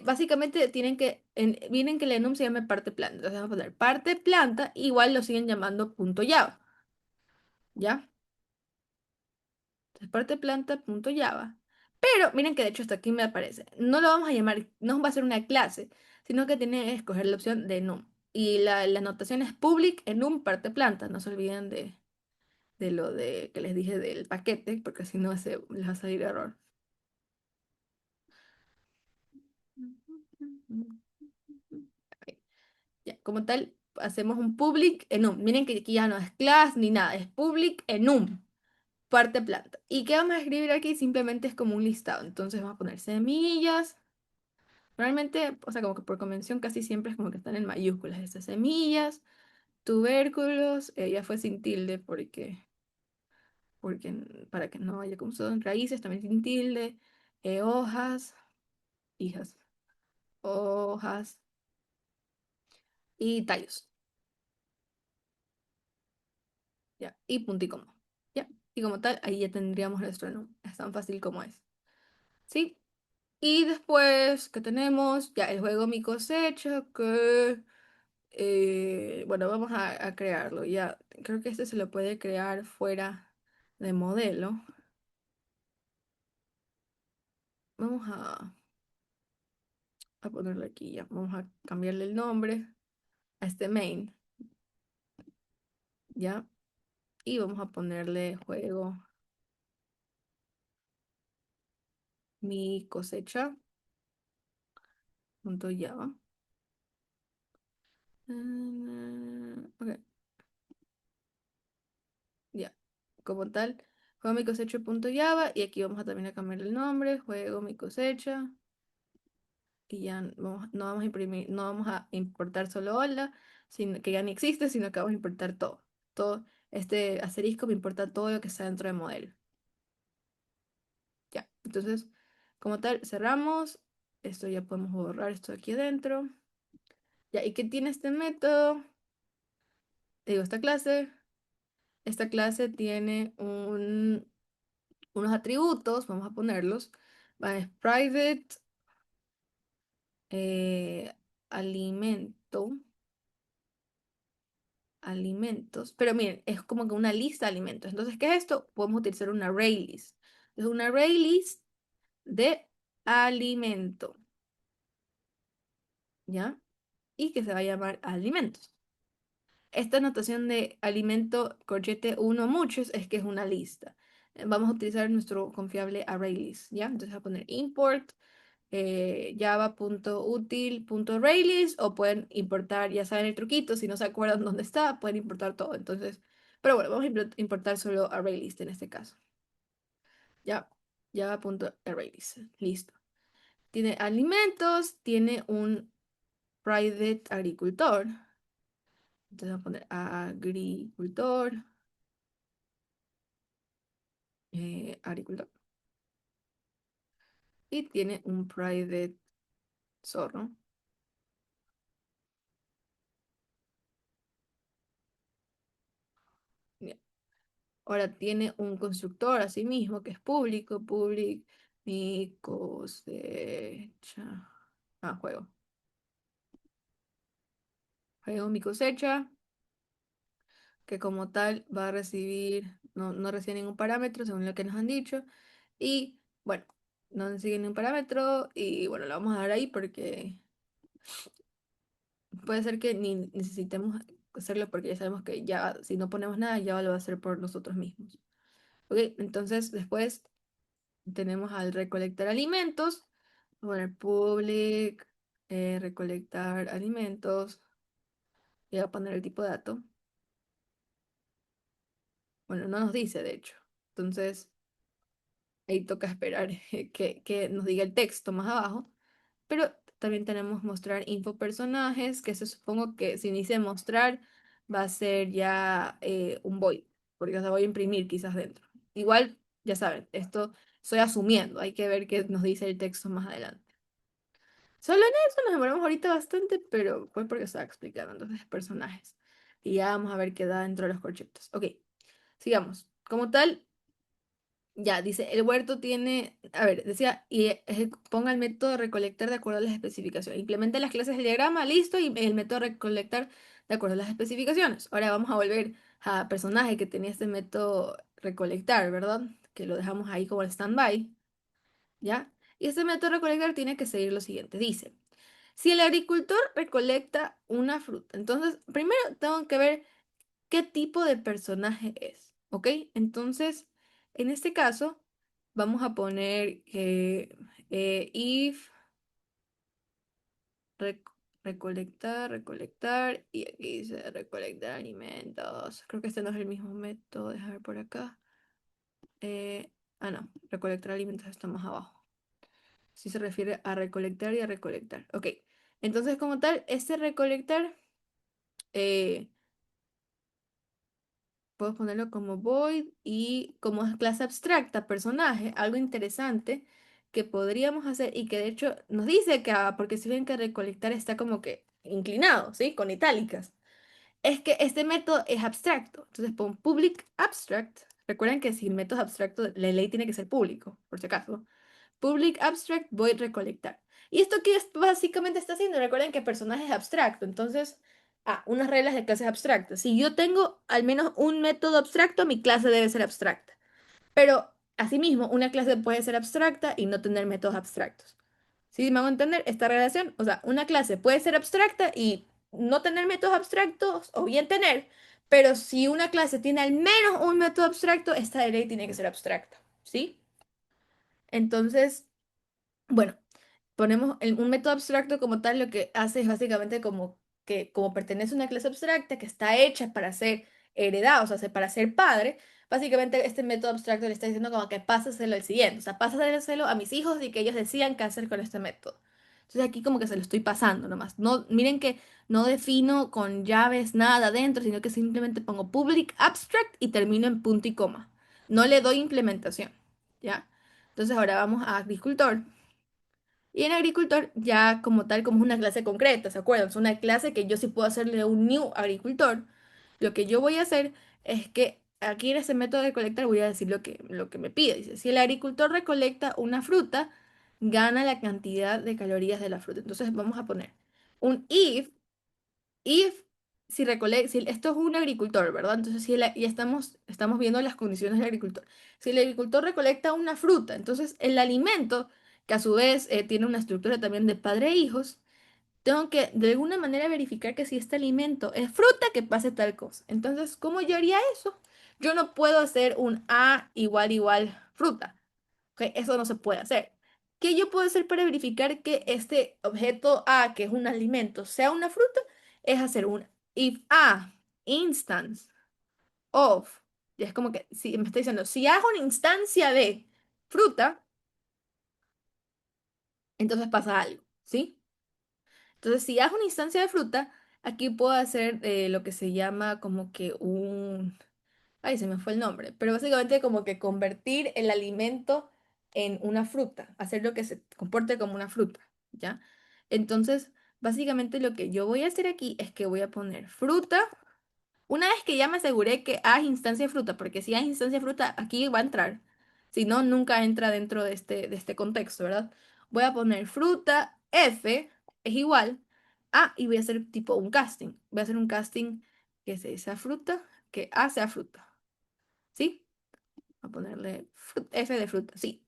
Básicamente miren que el enum se llama parte planta. Entonces vamos a poner parte planta, igual lo siguen llamando punto .java, ¿ya? Entonces parte planta punto .java. Pero miren que de hecho hasta aquí me aparece. No lo vamos a llamar, no va a ser una clase, sino que tiene que escoger la opción de enum. Y la anotación es public enum parte planta. No se olviden de lo de que les dije del paquete, porque si no les va a salir error. Ok, ya, como tal, hacemos un public enum. Miren que aquí ya no es class ni nada, es public enum, parte planta. ¿Y qué vamos a escribir aquí? Simplemente es como un listado. Entonces vamos a poner semillas. Realmente, o sea, como que por convención casi siempre es como que están en mayúsculas estas semillas, tubérculos, ya fue sin tilde porque para que no haya confusión, en raíces también sin tilde, hojas, hijas, hojas y tallos, ¿ya? Y punto y coma, ¿ya? Y como tal, ahí ya tendríamos nuestro nombre. Es tan fácil como es, ¿sí? Y después, ¿qué tenemos? Ya, el juego Mi Cosecha, que... bueno, vamos a crearlo, ya. Creo que este se lo puede crear fuera de modelo. Vamos a ponerlo aquí ya. Vamos a cambiarle el nombre a este main, ¿ya? Y vamos a ponerle juego Mi Cosecha punto Java. Ok, ya. Como tal, juego mi cosecha punto Java. Y aquí vamos a también a cambiar el nombre. Juego mi cosecha. Y ya no vamos a imprimir, no vamos a importar solo hola, sino, que ya ni existe, sino que vamos a importar todo. Todo este asterisco me importa todo lo que está dentro del modelo. Ya. Entonces, como tal, cerramos. Esto ya podemos borrar esto de aquí adentro. Ya, ¿y qué tiene este método? Digo, esta clase. Esta clase tiene unos atributos, vamos a ponerlos. Es private eh, alimento, alimentos, pero miren, es como que una lista de alimentos. Entonces, ¿qué es esto? Podemos utilizar un array list. Es un array list de alimento, ¿ya? Y que se va a llamar alimentos. Esta notación de alimento corchete uno muchos es que es una lista. Vamos a utilizar nuestro confiable ArrayList, ¿ya? Entonces voy a poner import java.util.arraylist o pueden importar, ya saben el truquito, si no se acuerdan dónde está, pueden importar todo. Entonces, pero bueno, vamos a importar solo ArrayList en este caso. Ya, java.arraylist, listo. Tiene alimentos, tiene un private agricultor. Entonces voy a poner agricultor. Agricultor. Y tiene un private zorro. Bien. Ahora tiene un constructor asimismo que es público, public, mi cosecha. Juego. Juego mi cosecha, que como tal va a recibir, no recibe ningún parámetro según lo que nos han dicho. Y bueno, no sigue ningún parámetro y bueno, lo vamos a dar ahí porque puede ser que ni necesitemos hacerlo porque ya sabemos que ya si no ponemos nada ya lo va a hacer por nosotros mismos. Ok, entonces después tenemos al recolectar alimentos. Voy a poner public recolectar alimentos. Y voy a poner el tipo de dato. Bueno, no nos dice de hecho. Entonces ahí toca esperar que nos diga el texto más abajo. Pero también tenemos mostrar info personajes, que se supongo que si dice mostrar va a ser ya un void, porque o sea, voy a imprimir quizás dentro. Igual, ya saben, esto estoy asumiendo, hay que ver qué nos dice el texto más adelante. Solo en eso nos demoramos ahorita bastante, pero fue porque estaba explicando entonces personajes. Y ya vamos a ver qué da dentro de los corchetes. Ok, sigamos. Como tal, ya, dice, el huerto tiene, a ver, decía, ponga el método recolectar de acuerdo a las especificaciones. Implemente las clases del diagrama, listo, y el método recolectar de acuerdo a las especificaciones. Ahora vamos a volver a personaje que tenía este método recolectar, ¿verdad? Que lo dejamos ahí como el standby, ¿ya? Y este método recolectar tiene que seguir lo siguiente. Dice, si el agricultor recolecta una fruta, entonces primero tengo que ver qué tipo de personaje es, ¿ok? Entonces, en este caso, vamos a poner que if rec- recolectar, y aquí dice recolectar alimentos. Creo que este no es el mismo método, déjame ver por acá. No, recolectar alimentos está más abajo. Si se refiere a recolectar y a recolectar. Ok, entonces como tal, este recolectar eh, puedo ponerlo como void y como es clase abstracta, personaje, algo interesante que podríamos hacer y que de hecho nos dice que, porque si ven que recolectar está como que inclinado, ¿sí? Con itálicas. Es que este método es abstracto. Entonces pon public abstract. Recuerden que si el método es abstracto, la ley tiene que ser público, por si acaso. Public abstract void recolectar. ¿Y esto qué básicamente está haciendo? Recuerden que personaje es abstracto, entonces, unas reglas de clases abstractas. Si yo tengo al menos un método abstracto, mi clase debe ser abstracta. Pero, asimismo, una clase puede ser abstracta y no tener métodos abstractos. ¿Sí me hago entender esta relación? O sea, una clase puede ser abstracta y no tener métodos abstractos, o bien tener, pero si una clase tiene al menos un método abstracto, esta de ley tiene que ser abstracta. ¿Sí? Entonces, bueno, ponemos un método abstracto como tal, lo que hace es básicamente como que como pertenece a una clase abstracta que está hecha para ser heredada, o sea, para ser padre, básicamente este método abstracto le está diciendo como que pásaselo al siguiente, o sea, pásaselo a mis hijos y que ellos decidan qué hacer con este método. Entonces aquí como que se lo estoy pasando nomás. No, miren que no defino con llaves nada adentro, sino que simplemente pongo public abstract y termino en punto y coma. No le doy implementación, ¿ya? Entonces ahora vamos a agricultor. Y en agricultor, ya como tal, como es una clase concreta, ¿se acuerdan? Es una clase que yo sí puedo hacerle un new agricultor. Lo que yo voy a hacer es que aquí en ese método de recolectar voy a decir lo que me pide. Dice, si el agricultor recolecta una fruta, gana la cantidad de calorías de la fruta. Entonces vamos a poner un if, si esto es un agricultor, ¿verdad? Entonces si ya estamos viendo las condiciones del agricultor. Si el agricultor recolecta una fruta, entonces el alimento, que a su vez tiene una estructura también de padre e hijos, tengo que de alguna manera verificar que si este alimento es fruta, que pase tal cosa. Entonces, ¿cómo yo haría eso? Yo no puedo hacer un A igual fruta. ¿Ok? Eso no se puede hacer. ¿Qué yo puedo hacer para verificar que este objeto A, que es un alimento, sea una fruta? Es hacer un if A instance of. Y es como que si me está diciendo, si A es una instancia de fruta, entonces pasa algo, ¿sí? Entonces, si A es una instancia de fruta, aquí puedo hacer lo que se llama como que un... Ay, se me fue el nombre, pero básicamente como que convertir el alimento en una fruta, hacer lo que se comporte como una fruta, ¿ya? Entonces, básicamente lo que yo voy a hacer aquí es que voy a poner fruta. Una vez que ya me aseguré que A es instancia de fruta, porque si A es instancia de fruta, aquí va a entrar. Si no, nunca entra dentro de este contexto, ¿verdad? Voy a poner fruta F es igual a, y voy a hacer tipo un casting. Voy a hacer un casting que sea fruta, que A sea fruta. ¿Sí? A ponerle F de fruta, sí.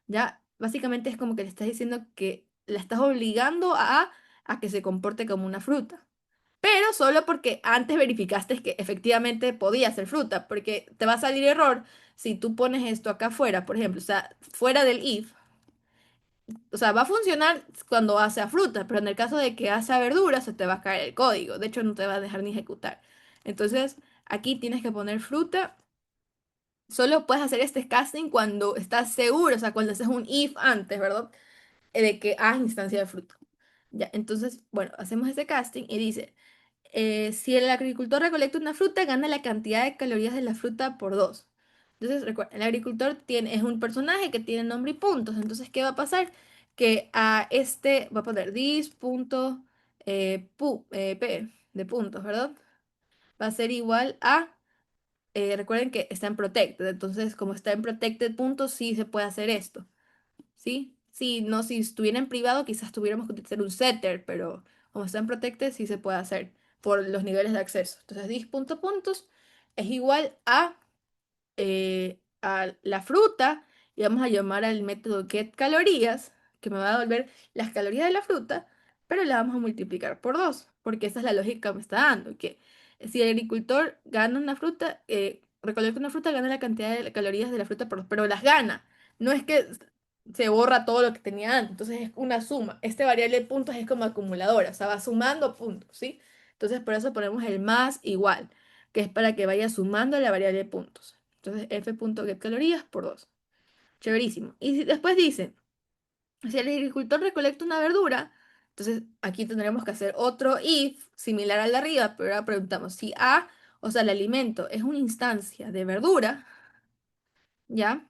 Ya, básicamente es como que le estás diciendo que la estás obligando a que se comporte como una fruta. Pero solo porque antes verificaste que efectivamente podía ser fruta, porque te va a salir error si tú pones esto acá afuera, por ejemplo, o sea, fuera del if. O sea, va a funcionar cuando hace a fruta, pero en el caso de que hace a verdura, se te va a caer el código. De hecho, no te va a dejar ni ejecutar. Entonces, aquí tienes que poner fruta. Solo puedes hacer este casting cuando estás seguro, o sea, cuando haces un if antes, ¿verdad? De que hagas instancia de fruta. Ya, entonces, bueno, hacemos ese casting y dice, si el agricultor recolecta una fruta, gana la cantidad de calorías de la fruta por 2. Entonces, recuerda, el agricultor es un personaje que tiene nombre y puntos. Entonces, ¿qué va a pasar? Que a este va a poner p de puntos, ¿verdad? Va a ser igual a recuerden que está en protected, entonces como está en protected puntos, sí se puede hacer esto, ¿sí? Sí, no, si estuviera en privado, quizás tuviéramos que utilizar un setter, pero como está en protected, sí se puede hacer por los niveles de acceso. Entonces, dis.puntos es igual a la fruta y vamos a llamar al método getCalorías, que me va a devolver las calorías de la fruta, pero la vamos a multiplicar por 2 porque esa es la lógica que me está dando, que si el agricultor gana una fruta, recolecta una fruta, gana la cantidad de calorías de la fruta por 2, pero las gana. No es que se borra todo lo que tenía antes, entonces es una suma. Este variable de puntos es como acumuladora, o sea, va sumando puntos, ¿sí? Entonces por eso ponemos el más igual, que es para que vaya sumando la variable de puntos. Entonces, f.getCalorías por 2. Chéverísimo. Y después dice, si el agricultor recolecta una verdura, entonces aquí tendremos que hacer otro if similar al de arriba, pero ahora preguntamos si A, o sea, el alimento es una instancia de verdura, ¿ya?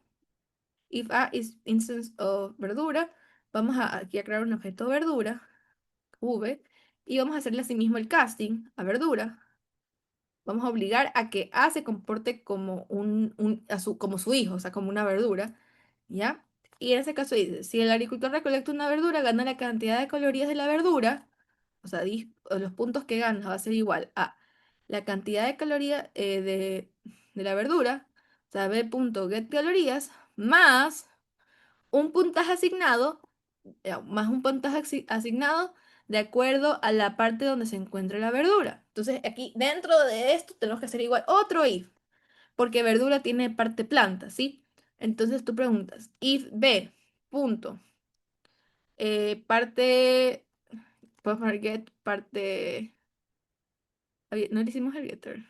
If A is instance of verdura, vamos aquí a crear un objeto verdura, v, y vamos a hacerle así mismo el casting a verdura. Vamos a obligar a que A se comporte como como su hijo, o sea, como una verdura, ¿ya? Y en ese caso dice, si el agricultor recolecta una verdura, gana la cantidad de calorías de la verdura, o sea, o los puntos que gana va a ser igual a la cantidad de calorías de la verdura, o sea, b.getCalorías, más un puntaje asignado, más un puntaje asignado de acuerdo a la parte donde se encuentra la verdura. Entonces, aquí dentro de esto tenemos que hacer igual otro if, porque verdura tiene parte planta, ¿sí? Entonces tú preguntas, if b, punto, parte, puedes poner get, parte, no le hicimos el getter.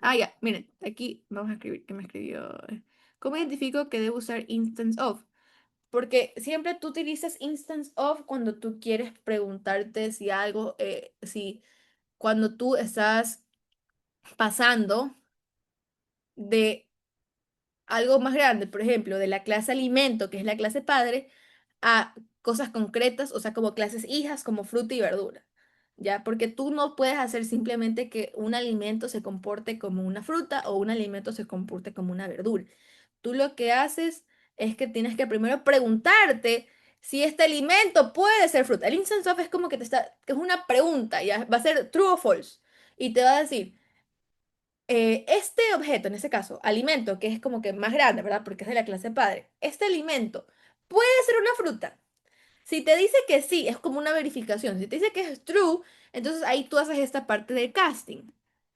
Ah, ya, miren, aquí vamos a escribir, ¿qué me escribió? ¿Cómo identifico que debo usar instance of? Porque siempre tú utilizas instance of cuando tú quieres preguntarte si algo, si cuando tú estás pasando de algo más grande, por ejemplo, de la clase alimento, que es la clase padre, a cosas concretas, o sea, como clases hijas, como fruta y verdura. ¿Ya? Porque tú no puedes hacer simplemente que un alimento se comporte como una fruta o un alimento se comporte como una verdura. Tú lo que haces es que tienes que primero preguntarte si este alimento puede ser fruta. El instant of es como que te está, que es una pregunta, ya va a ser true o false. Y te va a decir, este objeto, en este caso, alimento, que es como que más grande, ¿verdad? Porque es de la clase padre. Este alimento puede ser una fruta. Si te dice que sí, es como una verificación. Si te dice que es true, entonces ahí tú haces esta parte del casting.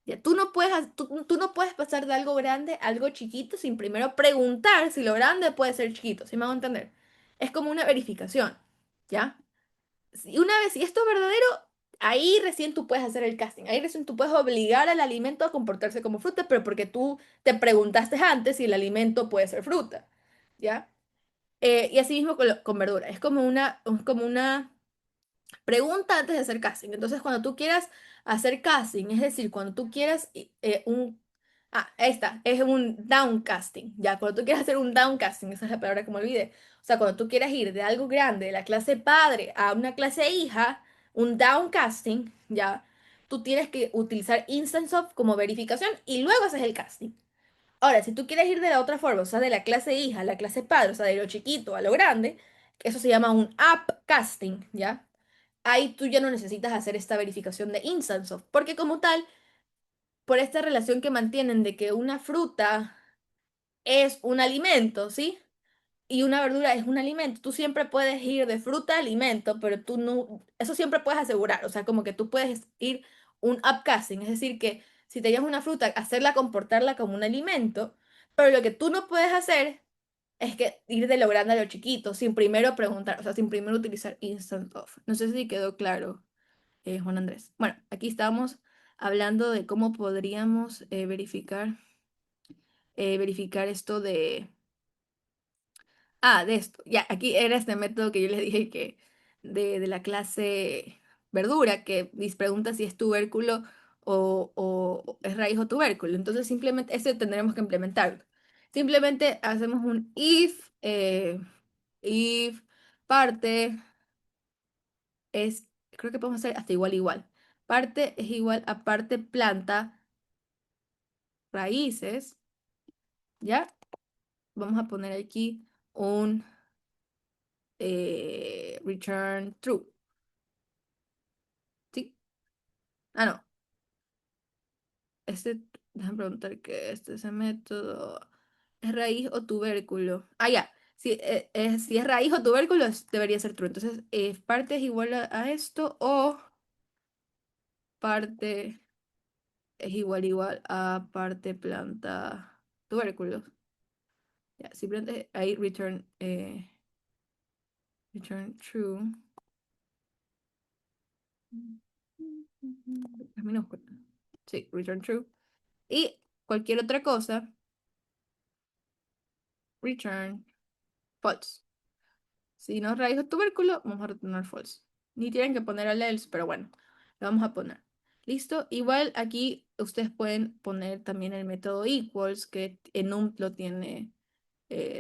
Ya, tú no puedes pasar de algo grande a algo chiquito sin primero preguntar si lo grande puede ser chiquito. ¿Sí me hago entender? Es como una verificación. ¿Ya? Y una vez, si esto es verdadero, ahí recién tú puedes hacer el casting. Ahí recién tú puedes obligar al alimento a comportarse como fruta, pero porque tú te preguntaste antes si el alimento puede ser fruta. ¿Ya? Y así mismo con verdura. Es como una pregunta antes de hacer casting. Entonces, cuando tú quieras hacer casting, es decir, cuando tú quieras un... Ah, ahí está, es un downcasting. Ya, cuando tú quieras hacer un downcasting, esa es la palabra que me olvidé. O sea, cuando tú quieras ir de algo grande, de la clase padre a una clase hija, un downcasting, ya, tú tienes que utilizar Instance of como verificación y luego haces el casting. Ahora, si tú quieres ir de la otra forma, o sea, de la clase hija a la clase padre, o sea, de lo chiquito a lo grande, eso se llama un upcasting, ¿ya? Ahí tú ya no necesitas hacer esta verificación de instance of, porque como tal, por esta relación que mantienen de que una fruta es un alimento, ¿sí? Y una verdura es un alimento, tú siempre puedes ir de fruta a alimento, pero tú no, eso siempre puedes asegurar, o sea, como que tú puedes ir un upcasting, es decir, que si te llevas una fruta, hacerla comportarla como un alimento, pero lo que tú no puedes hacer es que ir de lo grande a lo chiquito, sin primero preguntar, o sea, sin primero utilizar instant of. No sé si quedó claro, Juan Andrés. Bueno, aquí estamos hablando de cómo podríamos verificar esto de... Ah, de esto. Ya, aquí era este método que yo les dije que de la clase verdura, que mis preguntas si es tubérculo o es raíz o tubérculo. Entonces, simplemente, ese tendremos que implementarlo. Simplemente hacemos un if parte es, creo que podemos hacer hasta igual igual. Parte es igual a parte planta raíces, ¿ya? Vamos a poner aquí un return true, ¿sí? Ah, no, este, déjame preguntar que ese método es raíz o tubérculo. Ah, ya, si es raíz o tubérculo debería ser true. Entonces, parte es igual a esto o parte es igual a parte planta tubérculo. Ya, simplemente ahí return true. Es minúscula. Sí, return true. Y cualquier otra cosa, return false. Si no es raíz o tubérculo, vamos a retornar false. Ni tienen que poner el else, pero bueno, lo vamos a poner. ¿Listo? Igual aquí ustedes pueden poner también el método equals, que en un lo tiene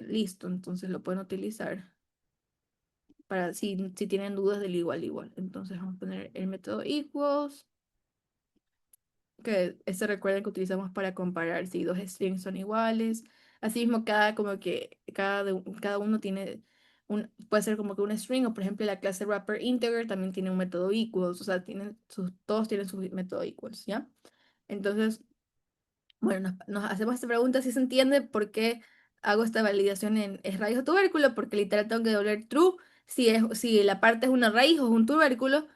listo, entonces lo pueden utilizar para si tienen dudas del igual igual. Entonces vamos a poner el método equals, que este recuerden que utilizamos para comparar si dos strings son iguales. Asimismo, como que cada uno tiene puede ser como que un string, o por ejemplo la clase wrapper integer también tiene un método equals, o sea, todos tienen su método equals, ¿ya? Entonces, bueno, nos hacemos esta pregunta si se entiende por qué hago esta validación en es raíz o tubérculo, porque literal tengo que devolver true si la parte es una raíz o es un tubérculo.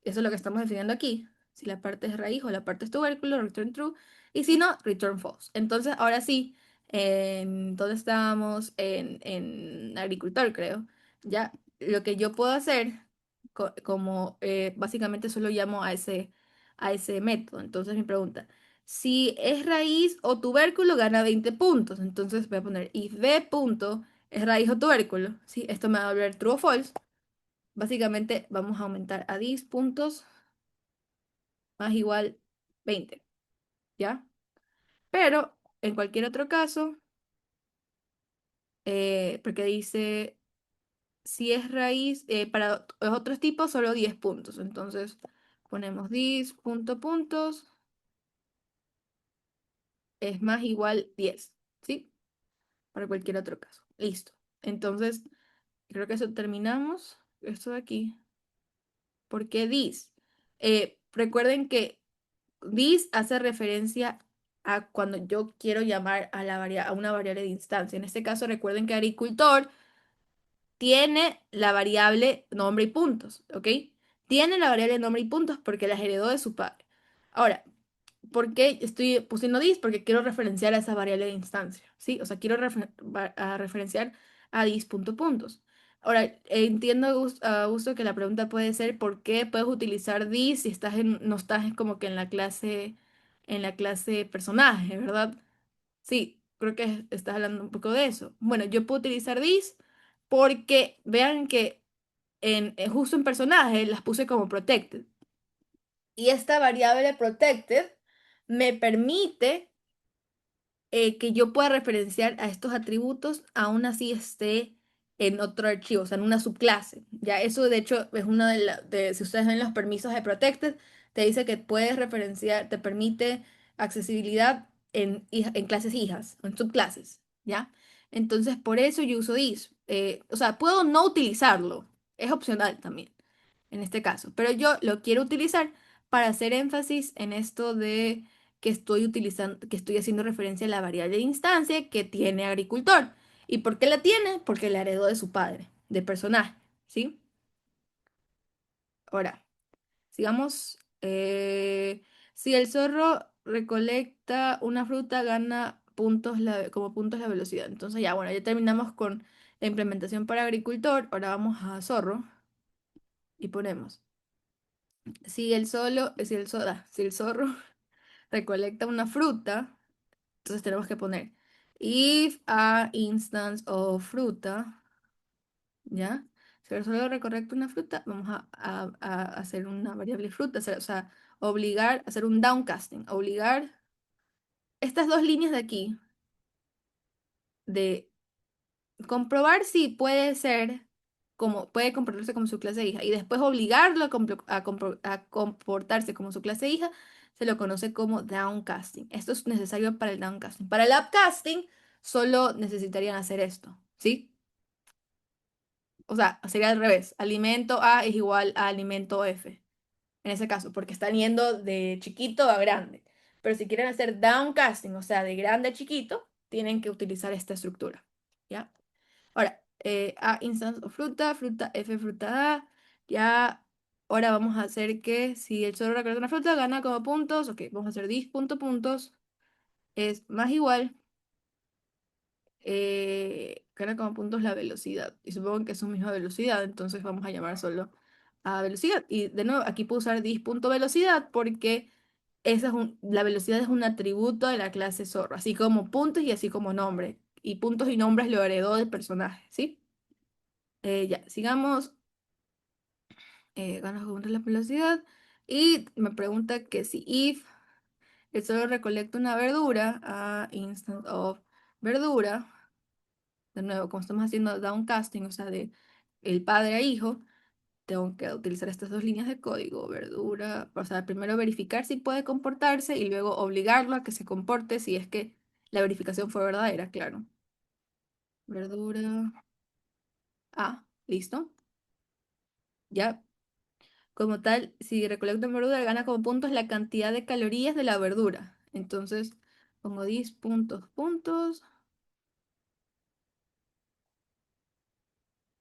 Eso es lo que estamos definiendo aquí. Si la parte es raíz o la parte es tubérculo, return true. Y si no, return false. Entonces, ahora sí, ¿dónde estábamos? En agricultor, creo. Ya, lo que yo puedo hacer, como básicamente solo llamo a ese método. Entonces, mi pregunta. Si es raíz o tubérculo, gana 20 puntos. Entonces voy a poner if b punto es raíz o tubérculo. ¿Sí? Esto me va a volver true o false. Básicamente vamos a aumentar a 10 puntos más igual 20. ¿Ya? Pero en cualquier otro caso, porque dice si es raíz, para los otros tipos solo 10 puntos. Entonces ponemos 10 puntos es más igual 10. ¿Sí? para cualquier otro caso. Listo. Entonces, creo que eso terminamos. Esto de aquí. ¿Por qué this? Recuerden que this hace referencia a cuando yo quiero llamar a, a una variable de instancia. En este caso, recuerden que agricultor tiene la variable nombre y puntos, ¿ok? Tiene la variable nombre y puntos porque las heredó de su padre. Ahora, ¿por qué estoy pusiendo this? Porque quiero referenciar a esa variable de instancia, ¿sí? O sea, quiero referenciar a this punto puntos. Ahora, entiendo, Augusto, que la pregunta puede ser ¿por qué puedes utilizar this si estás no estás como que en la clase personaje, ¿verdad? Sí, creo que estás hablando un poco de eso. Bueno, yo puedo utilizar this porque vean que justo en personaje las puse como protected. Y esta variable protected me permite que yo pueda referenciar a estos atributos aún así esté en otro archivo, o sea, en una subclase. Ya eso de hecho es una si ustedes ven los permisos de protected, te dice que puedes referenciar, te permite accesibilidad en clases hijas, en subclases, ¿ya? Entonces, por eso yo uso this. O sea, puedo no utilizarlo, es opcional también en este caso, pero yo lo quiero utilizar para hacer énfasis en esto de que estoy utilizando, que estoy haciendo referencia a la variable de instancia que tiene agricultor. ¿Y por qué la tiene? Porque la heredó de su padre, de personaje, ¿sí? Ahora, sigamos. Si el zorro recolecta una fruta, gana puntos como puntos la velocidad. Entonces ya, bueno, ya terminamos con la implementación para agricultor. Ahora vamos a zorro y ponemos. Si el zorro recolecta una fruta, entonces tenemos que poner if a instance of fruta, ¿ya? Si el zorro recolecta una fruta, vamos a hacer una variable fruta, o sea, obligar, hacer un downcasting, obligar estas dos líneas de aquí, de comprobar si puede ser, como puede comportarse como su clase hija, y después obligarlo a comportarse como su clase hija, se lo conoce como downcasting. Esto es necesario para el downcasting. Para el upcasting, solo necesitarían hacer esto, ¿sí? O sea, sería al revés. Alimento A es igual a alimento F, en ese caso, porque están yendo de chiquito a grande. Pero si quieren hacer downcasting, o sea, de grande a chiquito, tienen que utilizar esta estructura, ¿ya? Ahora, A instance of fruta, fruta F, fruta A. Ya, ahora vamos a hacer que si el zorro recolecta una fruta, gana como puntos. Ok, vamos a hacer 10 puntos. Es más igual. Gana como puntos la velocidad. Y supongo que es su misma velocidad, entonces vamos a llamar solo a velocidad. Y de nuevo, aquí puedo usar 10.velocidad porque la velocidad es un atributo de la clase zorro, así como puntos y así como nombre. Y puntos y nombres lo heredó del personaje, ¿sí? Ya, sigamos. Ganas contra la velocidad. Y me pregunta que si if el solo recolecta una verdura a instant of verdura, de nuevo, como estamos haciendo downcasting, o sea, de el padre a hijo, tengo que utilizar estas dos líneas de código, verdura, o sea, primero verificar si puede comportarse y luego obligarlo a que se comporte si es que la verificación fue verdadera, claro. Verdura. Ah, listo. Ya. Como tal, si recolecta verdura, gana como puntos la cantidad de calorías de la verdura. Entonces, pongo 10 puntos,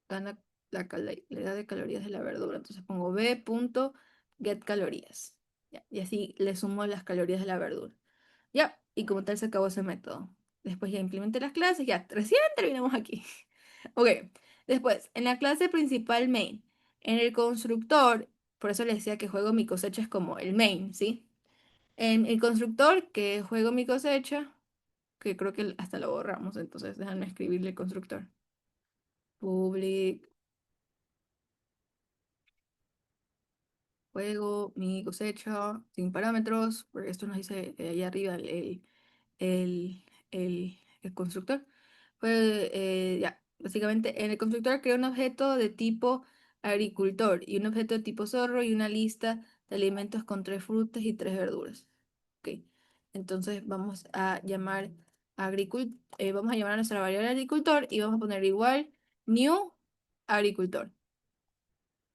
gana la calidad de calorías de la verdura. Entonces pongo B punto get calorías. Ya, y así le sumo las calorías de la verdura. Ya, y como tal se acabó ese método. Después ya implementé las clases, ya, recién terminamos aquí. Ok, después, en la clase principal main, en el constructor, por eso les decía que juego mi cosecha es como el main, ¿sí? En el constructor, que juego mi cosecha, que creo que hasta lo borramos, entonces déjame escribirle el constructor. Public, juego mi cosecha sin parámetros, porque esto nos dice ahí arriba el, el constructor. Pues ya, básicamente en el constructor creo un objeto de tipo agricultor y un objeto de tipo zorro y una lista de alimentos con 3 frutas y 3 verduras. Ok, entonces vamos a llamar vamos a llamar a nuestra variable agricultor y vamos a poner igual new agricultor.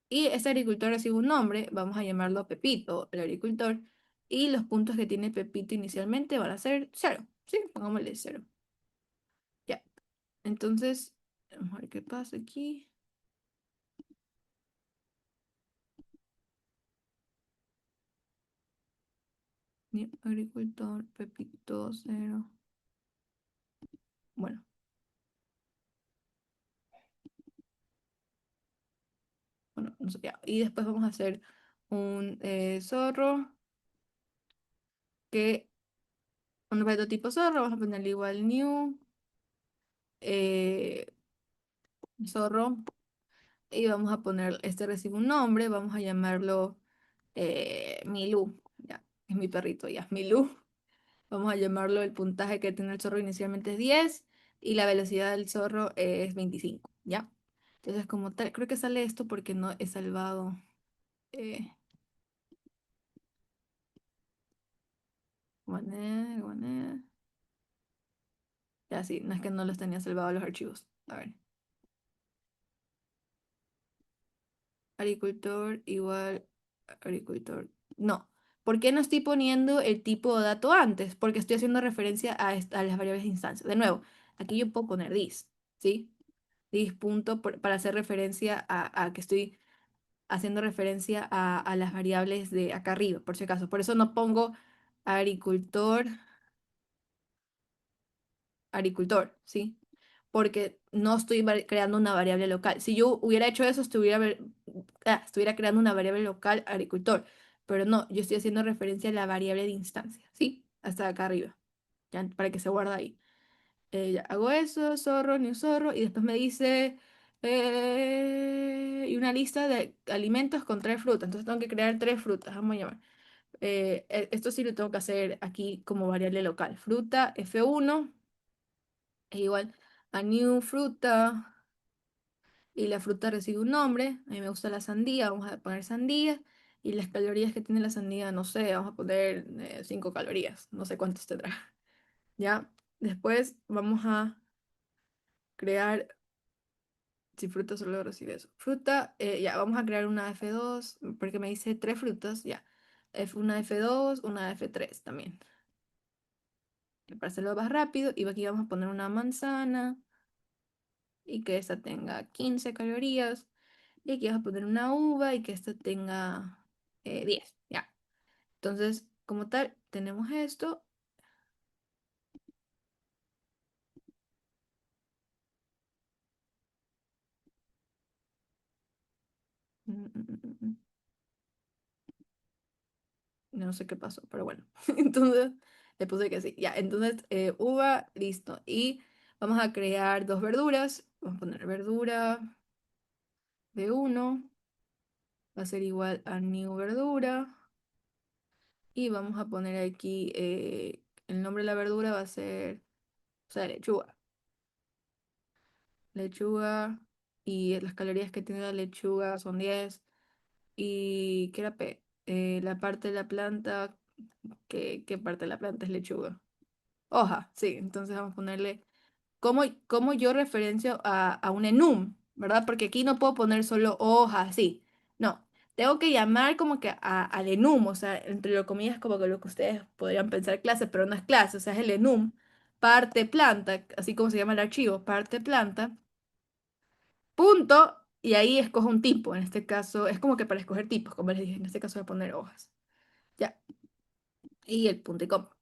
Y este agricultor recibe un nombre, vamos a llamarlo Pepito, el agricultor, y los puntos que tiene Pepito inicialmente van a ser cero, ¿sí? Pongámosle cero. Ya. Entonces, vamos a ver qué pasa aquí. New agricultor, Pepito, cero. Bueno, bueno, no sé, ya. Y después vamos a hacer un zorro, que un objeto tipo zorro, vamos a ponerle igual new eh, zorro, y vamos a poner, este recibe un nombre, vamos a llamarlo Milú, ya, es mi perrito, ya, Milú. Vamos a llamarlo, el puntaje que tiene el zorro inicialmente es 10 y la velocidad del zorro es 25, ¿ya? Entonces, como tal, creo que sale esto porque no he salvado. Eh, Guané. Ya, sí, no es que no los tenía salvados los archivos. A ver, agricultor igual agricultor. No, ¿por qué no estoy poniendo el tipo de dato antes? Porque estoy haciendo referencia a las variables de instancia. De nuevo, aquí yo puedo poner this, ¿sí? This punto para hacer referencia a que estoy haciendo referencia a las variables de acá arriba, por si acaso. Por eso no pongo agricultor, agricultor, ¿sí? Porque no estoy creando una variable local. Si yo hubiera hecho eso, estuviera creando una variable local agricultor. Pero no, yo estoy haciendo referencia a la variable de instancia, ¿sí? Hasta acá arriba, ya, para que se guarde ahí. Ya hago eso, zorro, new zorro, y después me dice y una lista de alimentos con tres frutas. Entonces tengo que crear tres frutas, vamos a llamar. Esto sí lo tengo que hacer aquí como variable local. Fruta F1 es igual a new fruta y la fruta recibe un nombre. A mí me gusta la sandía, vamos a poner sandía. Y las calorías que tiene la sandía, no sé, vamos a poner 5 calorías, no sé cuántos tendrá. ¿Ya? Después vamos a crear, si fruta solo recibe eso. Fruta, ya, vamos a crear una F2 porque me dice tres frutas, ya. Una F2 una F3 también. Para hacerlo más rápido, y aquí vamos a poner una manzana y que esta tenga 15 calorías. Y aquí vamos a poner una uva y que esta tenga 10. Ya. Entonces, como tal, tenemos esto. Mm, mm, mm, mm, mm. No sé qué pasó, pero bueno. Entonces, le puse que sí. Ya, entonces, uva, listo. Y vamos a crear dos verduras. Vamos a poner verdura de uno. Va a ser igual a new verdura. Y vamos a poner aquí el nombre de la verdura va a ser, o sea, lechuga. Lechuga. Y las calorías que tiene la lechuga son 10. ¿Y qué era P? La parte de la planta. ¿Qué parte de la planta es lechuga? Hoja, sí. Entonces vamos a ponerle. ¿Cómo yo referencio a un enum? ¿Verdad? Porque aquí no puedo poner solo hoja, sí. No. Tengo que llamar como que al enum, o sea, entre lo comillas, como que lo que ustedes podrían pensar clase, pero no es clase, o sea, es el enum. Parte planta, así como se llama el archivo, parte planta, punto, y ahí escojo un tipo. En este caso, es como que para escoger tipos, como les dije, en este caso voy a poner hojas. Ya, y el punto y coma.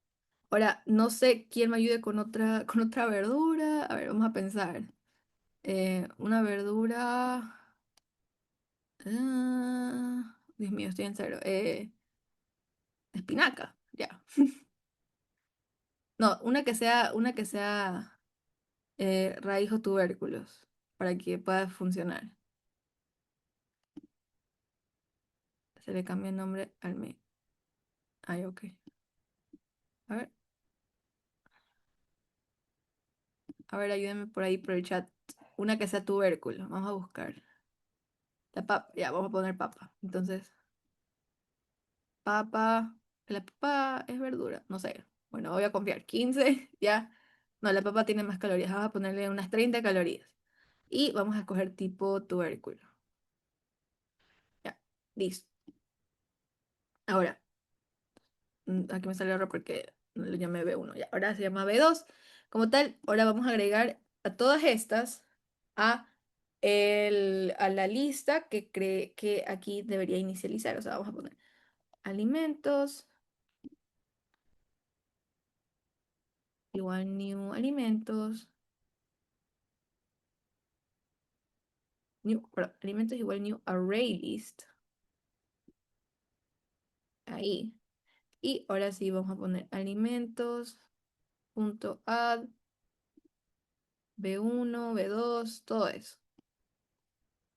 Ahora, no sé quién me ayude con otra verdura. A ver, vamos a pensar. Una verdura. Dios mío, estoy en cero. Espinaca, ya. No, una que sea raíz o tubérculos, para que pueda funcionar. Se le cambia el nombre al me. Ay, ok. A ver, ayúdenme por ahí por el chat. Una que sea tubérculo. Vamos a buscar. La papa, ya, vamos a poner papa. Entonces, papa. La papa es verdura, no sé. Bueno, voy a confiar. 15 ya. No, la papa tiene más calorías. Vamos a ponerle unas 30 calorías. Y vamos a escoger tipo tubérculo. Ya, listo. Ahora, aquí me sale error porque lo llamé B1. Ya, ahora se llama B2. Como tal, ahora vamos a agregar a todas estas a, a la lista que cree que aquí debería inicializar. O sea, vamos a poner alimentos, igual new alimentos, perdón, alimentos igual new array list. Ahí. Y ahora sí vamos a poner alimentos, punto add, B1, B2, todo eso.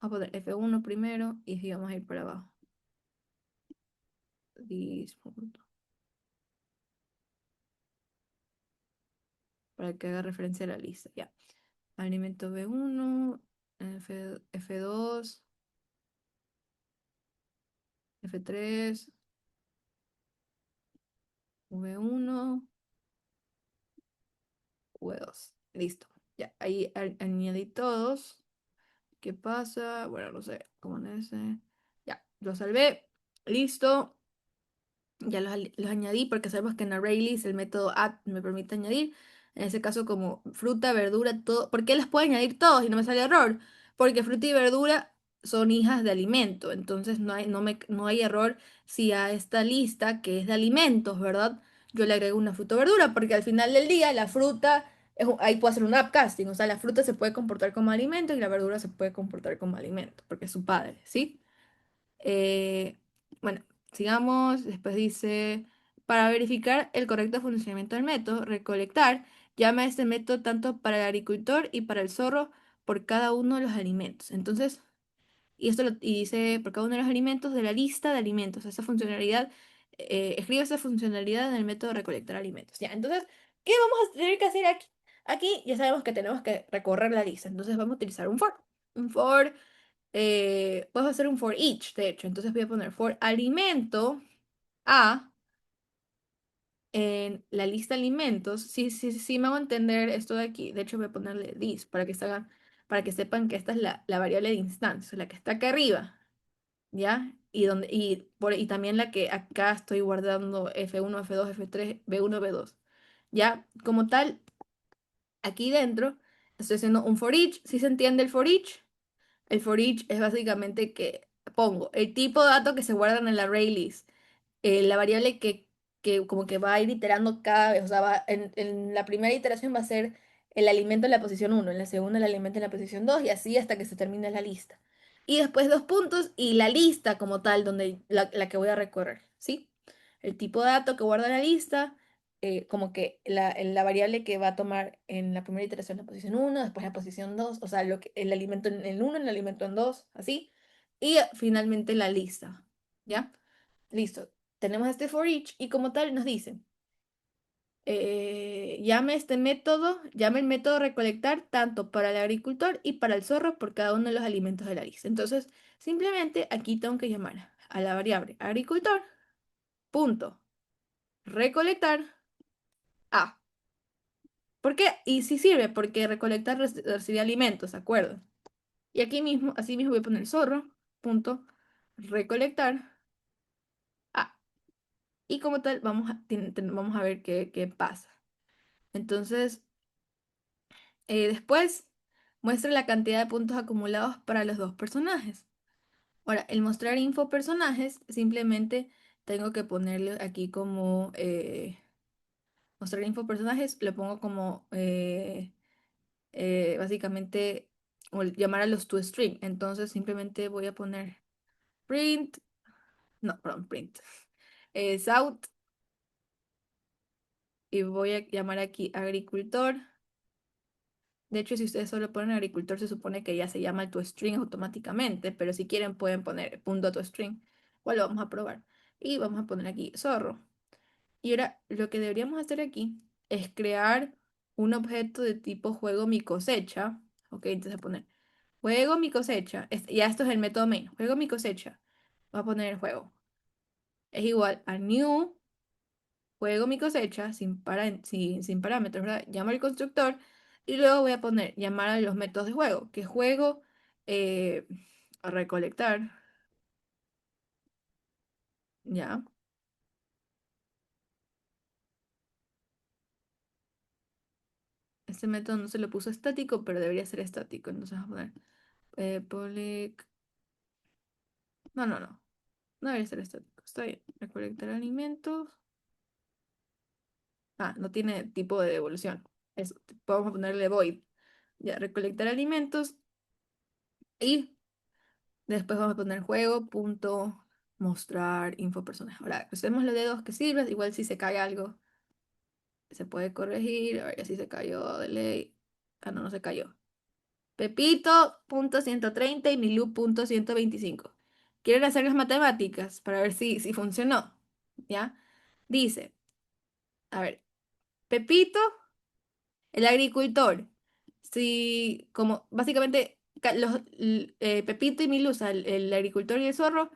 Vamos a poner F1 primero y así vamos a ir para abajo. This punto, para que haga referencia a la lista. Ya. Alimento B1, F2, F3, V1, V2. Listo. Ya, ahí añadí todos. ¿Qué pasa? Bueno, no sé, cómo en ese. Ya, lo salvé. Listo. Ya los añadí porque sabemos que en ArrayList el método add me permite añadir. En ese caso, como fruta, verdura, todo. ¿Por qué las puedo añadir todos y no me sale error? Porque fruta y verdura son hijas de alimento. Entonces no hay error si a esta lista, que es de alimentos, ¿verdad? Yo le agrego una fruta o verdura, porque al final del día la fruta, ahí puedo hacer un upcasting. O sea, la fruta se puede comportar como alimento y la verdura se puede comportar como alimento, porque es su padre, ¿sí? Eh, bueno, sigamos. Después dice, para verificar el correcto funcionamiento del método, recolectar, llama a este método tanto para el agricultor y para el zorro por cada uno de los alimentos. Entonces, y dice por cada uno de los alimentos de la lista de alimentos. Esa funcionalidad, escribe esa funcionalidad en el método recolectar alimentos. Ya, entonces, ¿qué vamos a tener que hacer aquí? Aquí ya sabemos que tenemos que recorrer la lista. Entonces vamos a utilizar un for. Un for puedo hacer un for each, de hecho. Entonces voy a poner for alimento a en la lista de alimentos. Sí, sí, sí, me hago entender esto de aquí. De hecho, voy a ponerle this para que sepan que esta es la variable de instancia, la que está acá arriba, ¿ya? Y también la que acá estoy guardando F1, F2, F3, B1, B2. ¿Ya? Como tal, aquí dentro estoy haciendo un for each. ¿Sí se entiende el for each? El for each es básicamente que pongo el tipo de datos que se guardan en la array list, la variable que como que va a ir iterando cada vez, o sea, en la primera iteración va a ser el alimento en la posición uno, en la segunda el alimento en la posición 2 y así hasta que se termine la lista. Y después dos puntos y la lista como tal, donde la que voy a recorrer, ¿sí? El tipo de dato que guarda la lista, como que la variable que va a tomar en la primera iteración la posición uno, después la posición 2, o sea, el alimento en el uno, el alimento en 2, así. Y finalmente la lista, ¿ya? Listo. Tenemos este for each y como tal nos dicen, llame el método recolectar tanto para el agricultor y para el zorro por cada uno de los alimentos de la lista. Entonces, simplemente aquí tengo que llamar a la variable agricultor, punto, recolectar A. ¿Por qué? Y sí sirve, porque recolectar recibe alimentos, ¿de acuerdo? Y aquí mismo, así mismo voy a poner zorro, punto, recolectar A. Y como tal, vamos a ver qué pasa. Entonces, después muestra la cantidad de puntos acumulados para los dos personajes. Ahora, el mostrar info personajes, simplemente tengo que ponerle aquí como mostrar info personajes, le pongo como básicamente llamar a los toString. Entonces simplemente voy a poner print, no, perdón, print, out y voy a llamar aquí agricultor. De hecho, si ustedes solo ponen agricultor, se supone que ya se llama el toString automáticamente, pero si quieren pueden poner punto toString. Igual lo vamos a probar. Y vamos a poner aquí zorro. Y ahora lo que deberíamos hacer aquí es crear un objeto de tipo juego mi cosecha. Ok, entonces poner juego mi cosecha. Ya esto es el método main. Juego mi cosecha. Voy a poner el juego. Es igual a new. juego mi cosecha sin parámetros, ¿verdad? Llamo al constructor y luego voy a poner llamar a los métodos de juego, que juego eh, a recolectar, ya. Este método no se lo puso estático, pero debería ser estático, entonces vamos a poner public, no debería ser estático, está bien, recolectar alimentos. Ah, no tiene tipo de devolución. Eso, vamos a ponerle void. Ya, recolectar alimentos y después vamos a poner juego, punto, mostrar info personal. Ahora, usemos los dedos que sirven, igual si se cae algo, se puede corregir. A ver, si se cayó de ley. Ah, no, no se cayó. Pepito, punto 130 y Milú, punto 125. Quieren hacer las matemáticas para ver si funcionó. ¿Ya? Dice, a ver, Pepito. El agricultor, si como básicamente Pepito y Milusa, el agricultor y el zorro,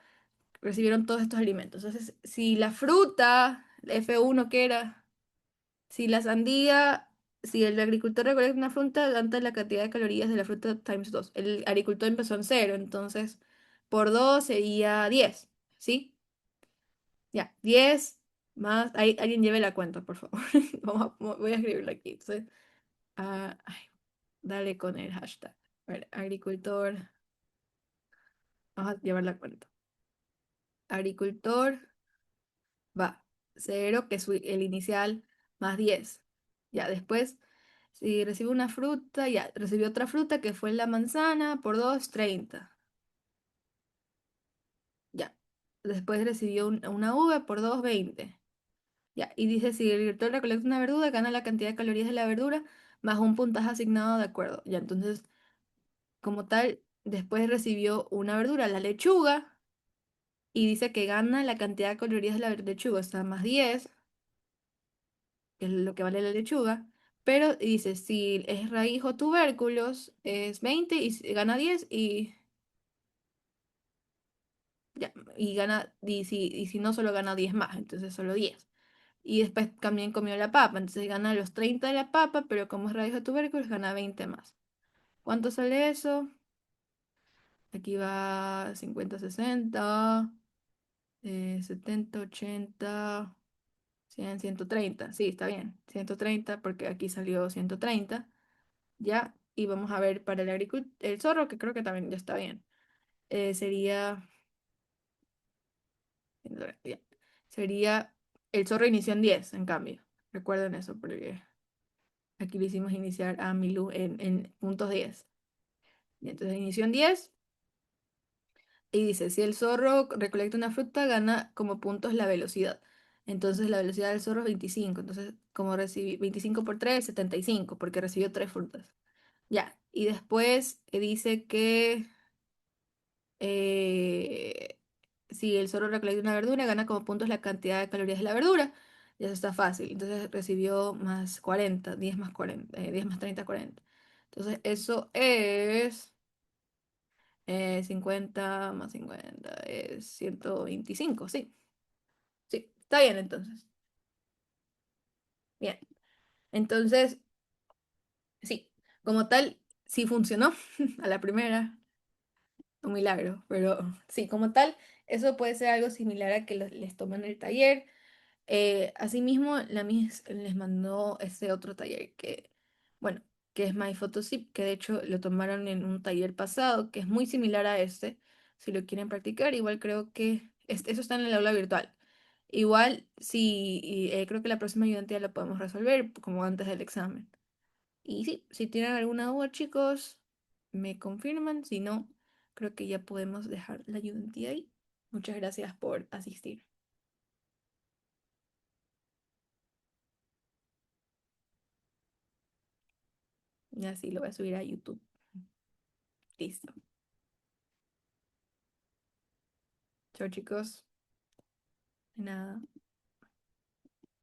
recibieron todos estos alimentos. Entonces, si la fruta, F1 que era, si la sandía, si el agricultor recolecta una fruta, gasta la cantidad de calorías de la fruta times 2. El agricultor empezó en cero, entonces por 2 sería 10, ¿sí? Ya, 10 más, alguien lleve la cuenta, por favor. Voy a escribirlo aquí. Entonces, ay, dale con el hashtag. A ver, agricultor. Vamos a llevar la cuenta. Agricultor va. Cero, que es el inicial, más 10. Ya, después, si recibe una fruta, ya, recibió otra fruta que fue la manzana, por 2 30. Ya. Después recibió una uva por 2 20. Ya. Y dice, si el agricultor recolecta una verdura, gana la cantidad de calorías de la verdura más un puntaje asignado de acuerdo. Ya, entonces, como tal, después recibió una verdura, la lechuga. Y dice que gana la cantidad de calorías de la lechuga, o sea, más 10 que es lo que vale la lechuga, pero dice, si es raíz o tubérculos, es 20 y gana 10 y, ya, y si no, solo gana 10 más, entonces solo 10. Y después también comió la papa, entonces gana los 30 de la papa, pero como es raíz o tubérculos, gana 20 más. ¿Cuánto sale eso? Aquí va 50 60 70 80 100, 130, sí, está bien, 130 porque aquí salió 130, ya, y vamos a ver para el zorro, que creo que también ya está bien. Sería, ya, sería, el zorro inició en 10 en cambio, recuerden eso, porque aquí le hicimos iniciar a Milú en puntos 10. Y entonces inició en 10 y dice, si el zorro recolecta una fruta, gana como puntos la velocidad. Entonces la velocidad del zorro es 25. Entonces, como recibí 25 por 3, 75, porque recibió 3 frutas. Ya. Y después dice que eh, si el zorro recolecta una verdura, gana como puntos la cantidad de calorías de la verdura. Y eso está fácil. Entonces recibió más 40, 10 más 40, 10 más 30, 40. Entonces eso es 50 más 50 es 125, sí. Sí, está bien entonces. Bien. Entonces, sí, como tal, sí funcionó a la primera, un milagro, pero sí, como tal, eso puede ser algo similar a que les toman el taller. Asimismo, la MIS les mandó ese otro taller que, bueno, que es My Photosip, que de hecho lo tomaron en un taller pasado, que es muy similar a este, si lo quieren practicar. Igual creo que eso está en el aula virtual. Igual, sí, creo que la próxima ayudantía la podemos resolver como antes del examen. Y sí, si tienen alguna duda, chicos, me confirman. Si no, creo que ya podemos dejar la ayudantía ahí. Muchas gracias por asistir. Y así lo voy a subir a YouTube. Listo. Chao, chicos. De nada.